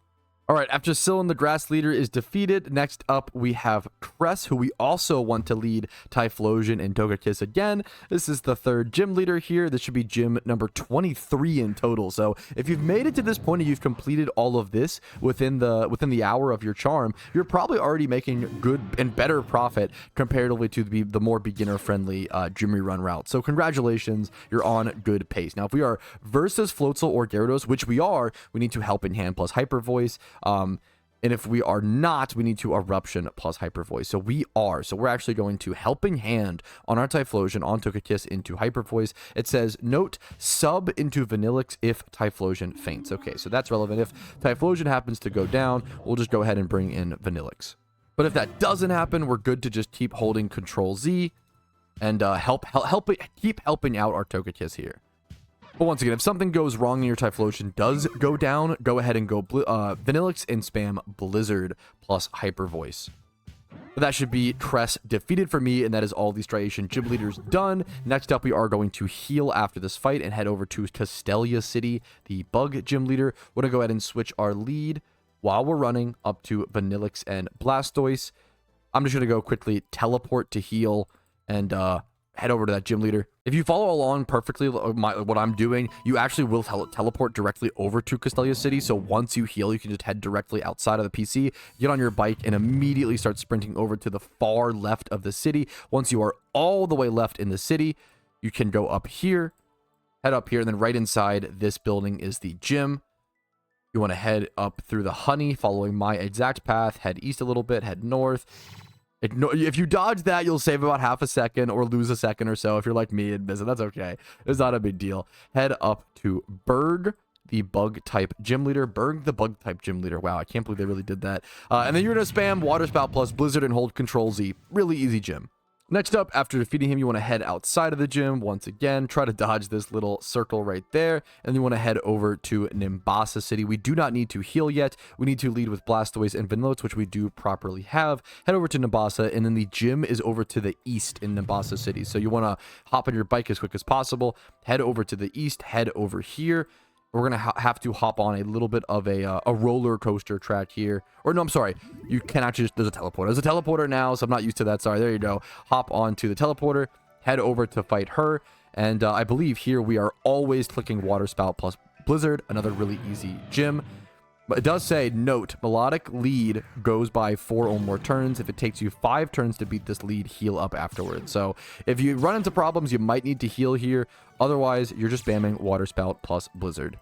S1: All right, after Celadon, the Grass Leader is defeated. Next up, we have Cress, who we also want to lead Typhlosion and Togekiss again. This is the 3rd gym leader here. This should be gym number 23 in total. So if you've made it to this point and you've completed all of this within the hour of your charm, you're probably already making good and better profit comparatively to the more beginner-friendly gym rerun route. So congratulations, you're on good pace. Now, if we are versus Floatzel or Gyarados, which we are, we need to Helping Hand plus Hyper Voice. And if we are not, we need to Eruption plus Hyper Voice. So we are. So we're actually going to Helping Hand on our Typhlosion, on Togekiss into Hyper Voice. It says, note, sub into Vanilluxe if Typhlosion faints. Okay, so that's relevant. If Typhlosion happens to go down, we'll just go ahead and bring in Vanilluxe. But if that doesn't happen, we're good to just keep holding Control Z and keep helping out our Togekiss here. But once again, if something goes wrong and your Typhlosion does go down, go ahead and go Vanilluxe and spam Blizzard plus Hyper Voice. But that should be Cress defeated for me, and that is all the Striation gym leaders done. Next up, we are going to heal after this fight and head over to Castelia City, the Bug gym leader. We're going to go ahead and switch our lead while we're running up to Vanilluxe and Blastoise. I'm just going to go quickly teleport to heal and head over to that gym leader. If you follow along perfectly what I'm doing, you actually will teleport directly over to Castelia City. So once you heal, you can just head directly outside of the PC, get on your bike, and immediately start sprinting over to the far left of the city. Once you are all the way left in the city, you can go up here, head up here, and then right inside this building is the gym. You want to head up through the honey, following my exact path, head east a little bit, head north. If you dodge that, you'll save about half a second or lose a second or so. If you're like me and miss it, that's okay. It's not a big deal. Head up to Berg, the bug type gym leader. Berg, the bug type gym leader. Wow, I can't believe they really did that. And then you're going to spam Water Spout plus Blizzard and hold Control Z. Really easy gym. Next up, after defeating him, you want to head outside of the gym once again. Try to dodge this little circle right there. And you want to head over to Nimbasa City. We do not need to heal yet. We need to lead with Blastoise and Vanilluxe, which we do properly have. Head over to Nimbasa, and then the gym is over to the east in Nimbasa City. So you want to hop on your bike as quick as possible. Head over to the east. Head over here. We're going to have to hop on a little bit of a roller coaster track here. Or no, I'm sorry. You can actually just, there's a teleporter. There's a teleporter now, so I'm not used to that. Sorry, there you go. Hop onto the teleporter. Head over to fight her. And I believe here we are always clicking Water Spout plus Blizzard. Another really easy gym. But it does say, note, melodic lead goes by 4 or more turns. If it takes you 5 turns to beat this lead, heal up afterwards. So if you run into problems, you might need to heal here. Otherwise, you're just spamming Water Spout plus Blizzard.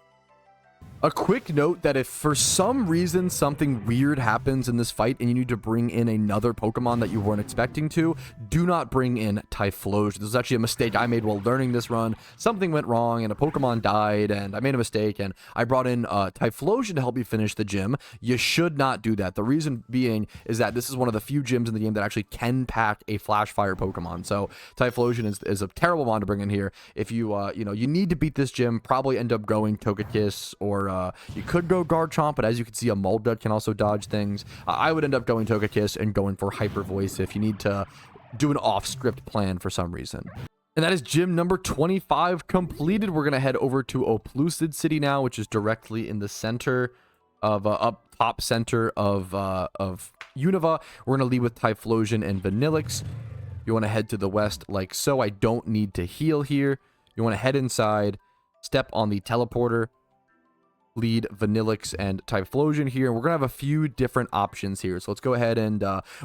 S1: A quick note that if for some reason something weird happens in this fight and you need to bring in another Pokemon that you weren't expecting to, do not bring in Typhlosion. This is actually a mistake I made while learning this run. Something went wrong and a Pokemon died and I made a mistake and I brought in Typhlosion to help me finish the gym. You should not do that. The reason being is that this is one of the few gyms in the game that actually can pack a Flash Fire Pokemon. So Typhlosion is a terrible one to bring in here. If you, you need to beat this gym, probably end up going Togekiss or you could go Garchomp, but as you can see, a Moldud can also dodge things. I would end up going Togekiss and going for Hyper Voice if you need to do an off-script plan for some reason. And that is gym number 25 completed. We're going to head over to Oplucid City now, which is directly in the center of, up top center of UNOVA. We're going to lead with Typhlosion and Vanilluxe. You want to head to the west like so. I don't need to heal here. You want to head inside, step on the teleporter, lead Vanilluxe and Typhlosion here. We're going to have a few different options here. So let's go ahead and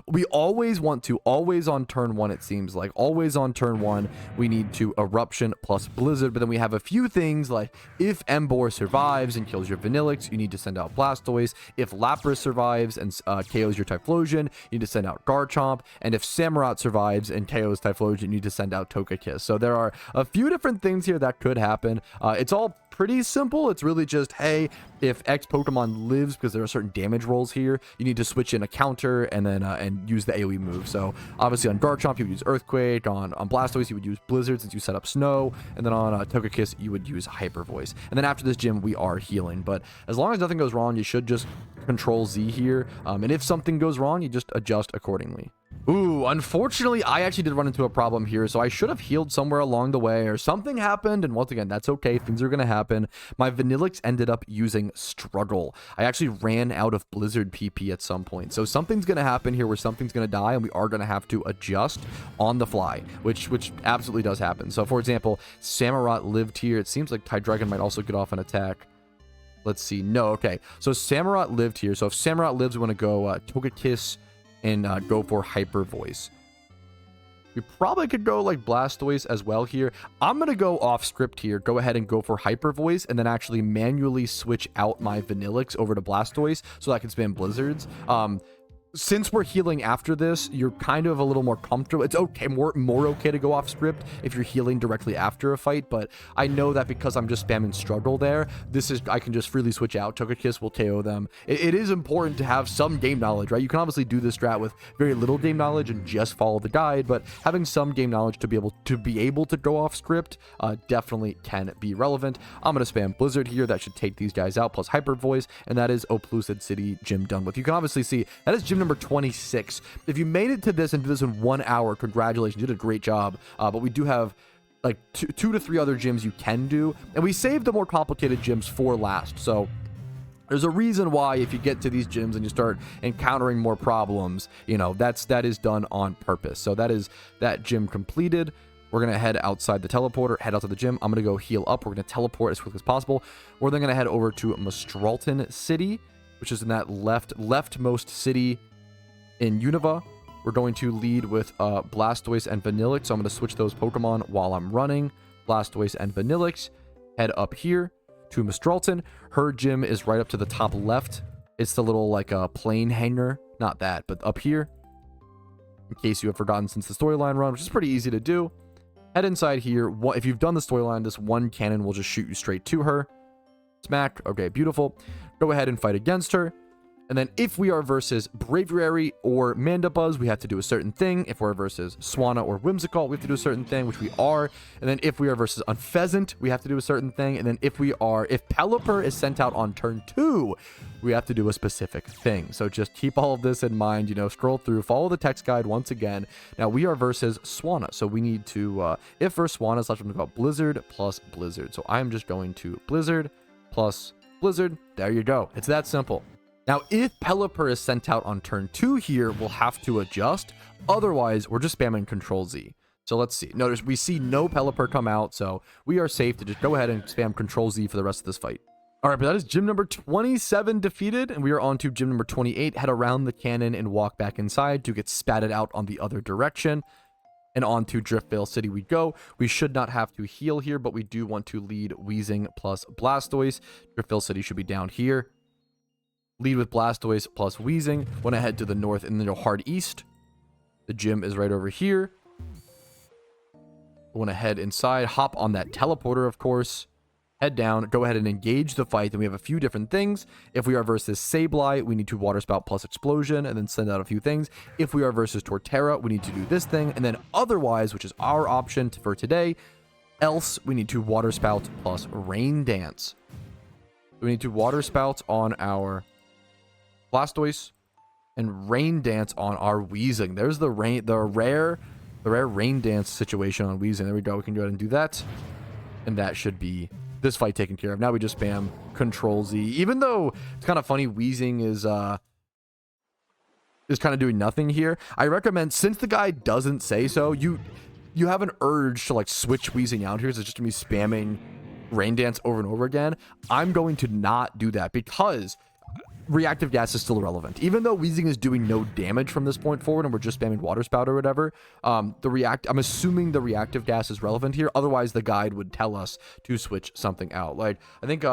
S1: we always want to, always on turn 1, it seems like. Always on turn 1, we need to Eruption plus Blizzard. But then we have a few things like if Emboar survives and kills your Vanilluxe, you need to send out Blastoise. If Lapras survives and KOs your Typhlosion, you need to send out Garchomp. And if Samurott survives and KOs Typhlosion, you need to send out Togekiss. So there are a few different things here that could happen. It's all pretty simple. It's really just, hey, if X Pokemon lives, because there are certain damage rolls here, you need to switch in a counter and then and use the AoE move. So obviously on Garchomp you would use Earthquake, on Blastoise you would use Blizzard since you set up Snow, and then on Togekiss you would use Hyper Voice. And then after this gym we are healing, but as long as nothing goes wrong, you should just Control Z here, and if something goes wrong, you just adjust accordingly. Ooh, unfortunately, I actually did run into a problem here, so I should have healed somewhere along the way, or something happened, and once again, that's okay, things are going to happen. My Vanilluxe ended up using Struggle. I actually ran out of Blizzard PP at some point, so something's going to happen here where something's going to die, and we are going to have to adjust on the fly, which absolutely does happen. So, for example, Samurott lived here. It seems like Tydragon might also get off an attack. Let's see. No, okay. So Samurott lived here. So if Samurott lives, we want to go Togekiss and go for Hyper Voice. We probably could go like Blastoise as well here. I'm going to go off script here. Go ahead and go for Hyper Voice and then actually manually switch out my Vanilluxe over to Blastoise so I can spam Blizzards. Since we're healing after this, you're kind of a little more comfortable. It's okay, more okay to go off script if you're healing directly after a fight, but I know that because I'm just spamming Struggle there, I can just freely switch out. Togekiss will KO them. It is important to have some game knowledge, right? You can obviously do this strat with very little game knowledge and just follow the guide, but having some game knowledge to be able to go off script definitely can be relevant. I'm going to spam Blizzard here. That should take these guys out, plus Hyper Voice, and that is Oplucid City gym done with. You can obviously see that is gym number 26. If you made it to this and did this in 1 hour, congratulations, you did a great job. But we do have like two to three other gyms you can do, and we saved the more complicated gyms for last. So there's a reason why if you get to these gyms and you start encountering more problems, that is done on purpose. So that is that gym completed. We're going to head outside the teleporter, head out to the gym. I'm going to go heal up. We're going to teleport as quickly as possible. We're then going to head over to Mistralton City, which is in that leftmost city in Unova. We're going to lead with Blastoise and Vanilluxe. So I'm going to switch those Pokemon while I'm running. Blastoise and Vanilluxe. Head up here to Mistralton. Her gym is right up to the top left. It's the little like plane hanger. Not that, but up here. in case you have forgotten since the storyline run, which is pretty easy to do. Head inside here. If you've done the storyline, this one cannon will just shoot you straight to her. Smack. Okay, beautiful. Go ahead and fight against her. And then if we are versus Braviary or Mandibuzz, we have to do a certain thing. If we're versus Swanna or Whimsicott, we have to do a certain thing, which we are. And then if we are versus Unpheasant, we have to do a certain thing. And then if Pelipper is sent out on turn 2, we have to do a specific thing. So just keep all of this in mind, you know, scroll through, follow the text guide once again. Now we are versus Swanna. So we need to, if versus Swanna, I'm going to go Blizzard plus Blizzard. So I'm just going to Blizzard plus Blizzard. There you go. It's that simple. Now, if Pelipper is sent out on turn 2 here, we'll have to adjust. Otherwise, we're just spamming Control-Z. So let's see. Notice we see no Pelipper come out, so we are safe to just go ahead and spam Control-Z for the rest of this fight. All right, but that is gym number 27 defeated, and we are on to gym number 28. Head around the cannon and walk back inside to get spatted out on the other direction. And on to Driftvale City we go. We should not have to heal here, but we do want to lead Weezing plus Blastoise. Driftvale City should be down here. Lead with Blastoise plus Weezing. Want to head to the north and then go hard east. The gym is right over here. Want to head inside. Hop on that teleporter, of course. Head down. Go ahead and engage the fight. Then we have a few different things. If we are versus Sableye, we need to Water Spout plus Explosion and then send out a few things. If we are versus Torterra, we need to do this thing. And then otherwise, which is our option for today, else we need to Water Spout plus Rain Dance. We need to Water Spout on our Blastoise and Rain Dance on our Weezing. There's the rare Rain Dance situation on Weezing. There we go. We can go ahead and do that. And that should be this fight taken care of. Now we just spam Control-Z. Even though it's kind of funny, Weezing is kind of doing nothing here. I recommend, since the guy doesn't say so, you have an urge to like switch Weezing out here. So it's just gonna be spamming Rain Dance over and over again. I'm going to not do that because reactive gas is still relevant. Even though Weezing is doing no damage from this point forward and we're just spamming Water Spout or whatever, I'm assuming the reactive gas is relevant here. Otherwise, the guide would tell us to switch something out. Like, I think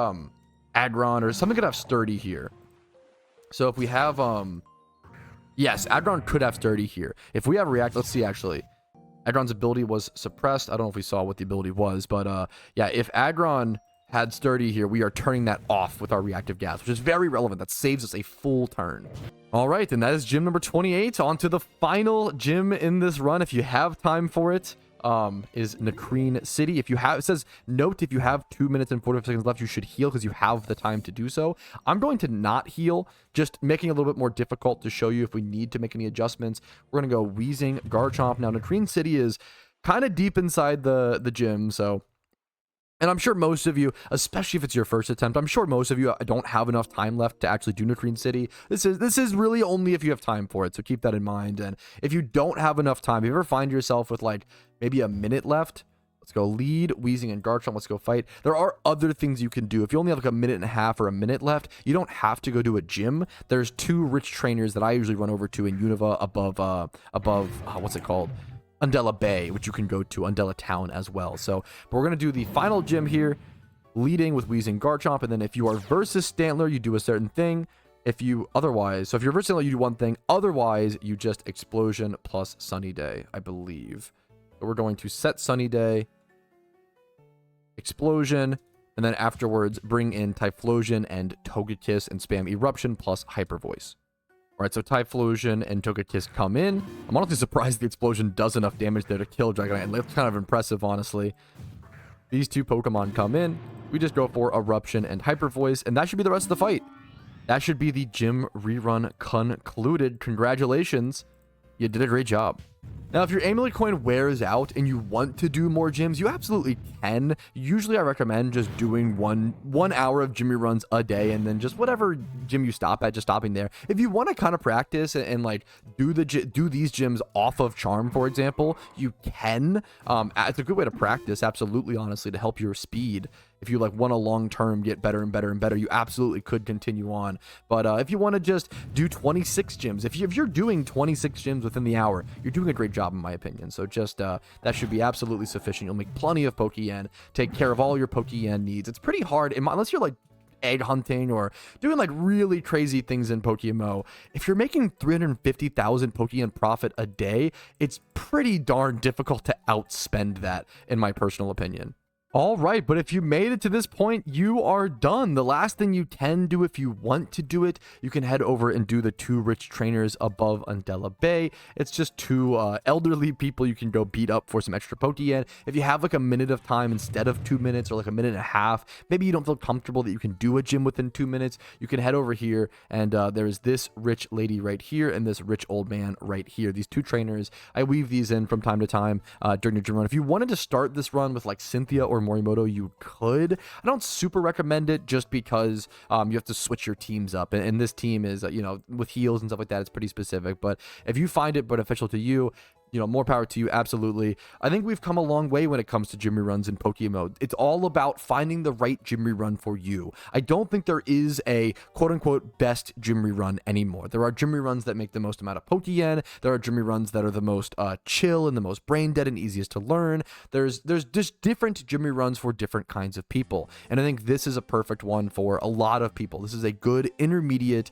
S1: Aggron or something could have Sturdy here. So if we have, yes, Aggron could have Sturdy here. If we have React, let's see actually. Aggron's ability was suppressed. I don't know if we saw what the ability was, but yeah, if Aggron had Sturdy here, we are turning that off with our reactive gas, which is very relevant. That saves us a full turn. All right, and that is gym number 28. On to the final gym in this run, if you have time for it, is Nakreen City. If you have, it says, note, if you have 2 minutes and 45 seconds left, you should heal because you have the time to do so. I'm going to not heal, just making it a little bit more difficult to show you if we need to make any adjustments. We're going to go Weezing, Garchomp. Now, Nakreen City is kind of deep inside the gym, so... And I'm sure most of you, especially if it's your first attempt, I'm sure most of you don't have enough time left to actually do Nakreen City. This is really only if you have time for it, so keep that in mind. And if you don't have enough time, if you ever find yourself with like maybe a minute left, let's go lead Weezing and Garchomp. Let's go fight. There are other things you can do. If you only have like a minute and a half or a minute left, you don't have to go to a gym. There's 2 rich trainers that I usually run over to in UNOVA above what's it called? Undella Bay, which you can go to Undella Town as well. So, but we're going to do the final gym here, leading with Weezing, Garchomp, and then if you are versus Stantler, you do a certain thing. If you're versus Stantler, you do one thing. Otherwise, you just Explosion plus Sunny Day, I believe. So we're going to set Sunny Day, Explosion, and then afterwards bring in Typhlosion and Togekiss and spam Eruption plus Hyper Voice. All right, so Typhlosion and Togekiss come in. I'm honestly surprised the Explosion does enough damage there to kill Dragonite. That's kind of impressive, honestly. These 2 Pokemon come in. We just go for Eruption and Hyper Voice, and that should be the rest of the fight. That should be the gym rerun concluded. Congratulations. You did a great job. Now, if your Amulet coin wears out and you want to do more gyms, you absolutely can. Usually, I recommend just doing one hour of gym reruns a day, and then just whatever gym you stop at, just stopping there. If you want to kind of practice and like do these gyms off of Charm, for example, you can. It's a good way to practice, absolutely, honestly, to help your speed. If you like want to long term get better and better and better, you absolutely could continue on. But if you want to just do 26 gyms, if you're doing 26 gyms within the hour, you're doing a great job in my opinion. So just that should be absolutely sufficient. You'll make plenty of PokeYen, take care of all your PokeYen needs. It's pretty hard unless you're like egg hunting or doing like really crazy things in PokeMMO, if you're making 350,000 Pokeyen profit a day, it's pretty darn difficult to outspend that, in my personal opinion. All right, but if you made it to this point, you are done. The last thing you can do if you want to do it, you can head over and do the 2 rich trainers above Undella Bay. It's just 2 elderly people you can go beat up for some extra Pokeyen. If you have like a minute of time instead of 2 minutes or like a minute and a half, maybe you don't feel comfortable that you can do a gym within 2 minutes, you can head over here and there's this rich lady right here and this rich old man right here. These 2 trainers, I weave these in from time to time during your gym run. If you wanted to start this run with like Cynthia or Morimoto, you could. I don't super recommend it just because you have to switch your teams up, and this team is you know, with heals and stuff like that, it's pretty specific. But if you find it beneficial to you, you know, more power to you, absolutely. I think we've come a long way when it comes to gym reruns in PokeMMO. It's all about finding the right gym rerun for you. I don't think there is a quote-unquote best gym rerun anymore. There are gym reruns that make the most amount of Pokeyen. There are gym reruns that are the most chill and the most brain dead and easiest to learn. There's just different gym reruns for different kinds of people. And I think this is a perfect one for a lot of people. This is a good intermediate,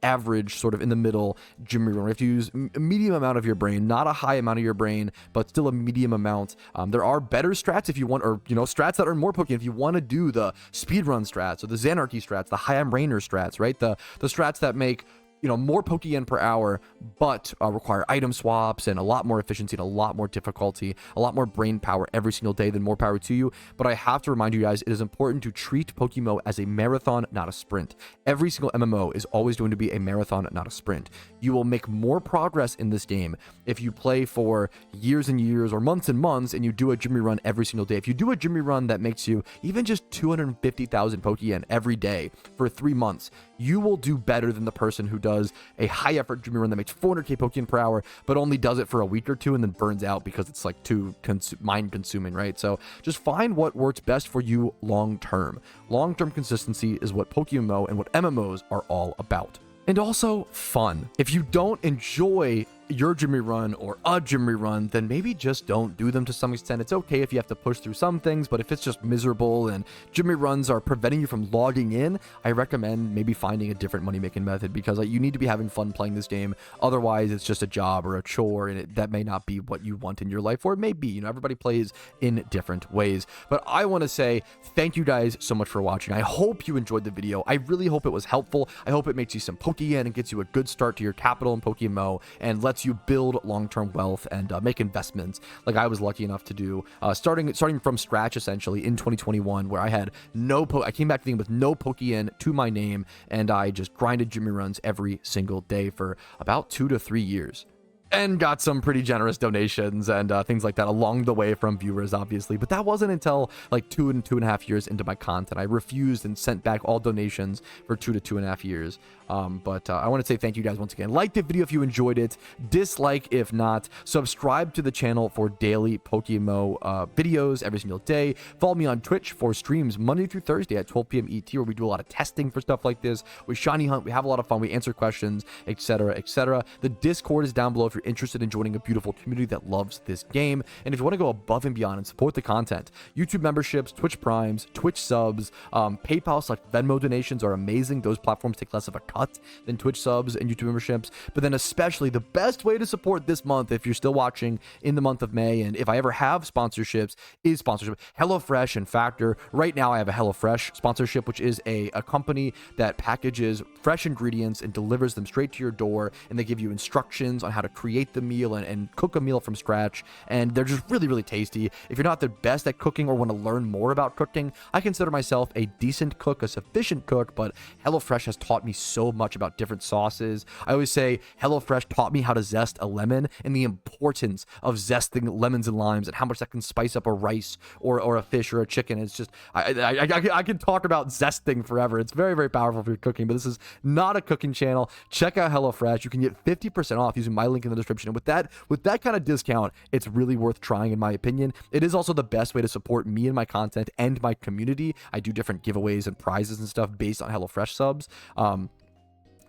S1: average, sort of in the middle gym rerun. You have to use a medium amount of your brain, not a high amount of your brain, but still a medium amount. There are better strats if you want, or, you know, strats that are more Pokemon. If you want to do the speedrun strats or the Xanarchy strats, the High Rainer strats, right? The strats that make, you know, more Pokeyen per hour, but require item swaps and a lot more efficiency and a lot more difficulty, a lot more brain power every single day, then more power to you. But I have to remind you guys, it is important to treat PokeMMO as a marathon, not a sprint. Every single MMO is always going to be a marathon, not a sprint. You will make more progress in this game if you play for years and years or months and months and you do a gym run every single day. If you do a gym run that makes you even just 250,000 Pokeyen every day for 3 months, you will do better than the person who does a high effort gym run that makes 400k Pokeyen per hour, but only does it for a week or 2 and then burns out because it's like too mind consuming, right? So just find what works best for you long term. Long term consistency is what PokeMMO and what MMOs are all about. And also fun. If you don't enjoy your gym run or a gym run, then maybe just don't do them to some extent. It's okay if you have to push through some things, but if it's just miserable and gym runs are preventing you from logging in, I recommend maybe finding a different money-making method, because you need to be having fun playing this game. Otherwise, it's just a job or a chore, and that may not be what you want in your life, or it may be. You know, everybody plays in different ways. But I want to say thank you guys so much for watching. I hope you enjoyed the video. I really hope it was helpful. I hope it makes you some Pokeyen and gets you a good start to your capital in PokeMMO and lets you build long-term wealth and make investments like I was lucky enough to do, starting from scratch essentially in 2021, where I had I came back to the game with no Pokeyen to my name, and I just grinded gym runs every single day for about 2 to 3 years. And got some pretty generous donations and things like that along the way from viewers, obviously. But that wasn't until like 2.5 years into my content. I refused and sent back all donations for 2 to 2.5 years. But I want to say thank you guys once again. Like the video if you enjoyed it. Dislike if not. Subscribe to the channel for daily PokeMMO videos every single day. Follow me on Twitch for streams Monday through Thursday at 12 p.m. ET, where we do a lot of testing for stuff like this. We shiny hunt. We have a lot of fun. We answer questions, etc., etc. The Discord is down below if you're interested in joining a beautiful community that loves this game. And if you want to go above and beyond and support the content, YouTube memberships, Twitch primes, Twitch subs, PayPal/Venmo donations are amazing. Those platforms take less of a cut than Twitch subs and YouTube memberships. But then especially the best way to support this month, if you're still watching in the month of May, and if I ever have sponsorships, is sponsorship. HelloFresh and Factor. Right now I have a HelloFresh sponsorship, which is a company that packages fresh ingredients and delivers them straight to your door, and they give you instructions on how to create the meal and cook a meal from scratch, and they're just really, really tasty. If you're not the best at cooking or want to learn more about cooking, I consider myself a decent cook, a sufficient cook, but HelloFresh has taught me so much about different sauces. I always say HelloFresh taught me how to zest a lemon and the importance of zesting lemons and limes and how much that can spice up a rice or a fish or a chicken. It's just, I can talk about zesting forever. It's very, very powerful for your cooking, but this is not a cooking channel. Check out HelloFresh. You can get 50% off using my link in the description. And with that kind of discount, it's really worth trying, in my opinion. It is also the best way to support me and my content and my community. I do different giveaways and prizes and stuff based on HelloFresh subs.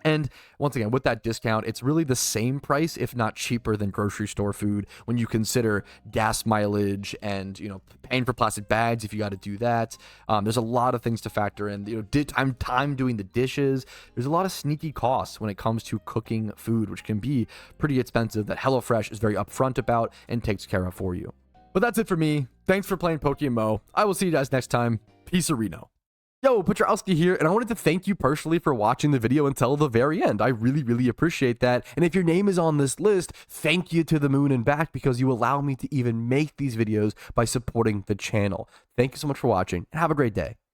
S1: And once again, with that discount, it's really the same price, if not cheaper than grocery store food when you consider gas mileage and, paying for plastic bags if you got to do that. There's a lot of things to factor in. Time doing the dishes. There's a lot of sneaky costs when it comes to cooking food, which can be pretty expensive that HelloFresh is very upfront about and takes care of for you. But that's it for me. Thanks for playing PokeMMO. I will see you guys next time. Peace, Reno. Yo, Petrowski here, and I wanted to thank you personally for watching the video until the very end. I really, really appreciate that. And if your name is on this list, thank you to the moon and back, because you allow me to even make these videos by supporting the channel. Thank you so much for watching, and have a great day.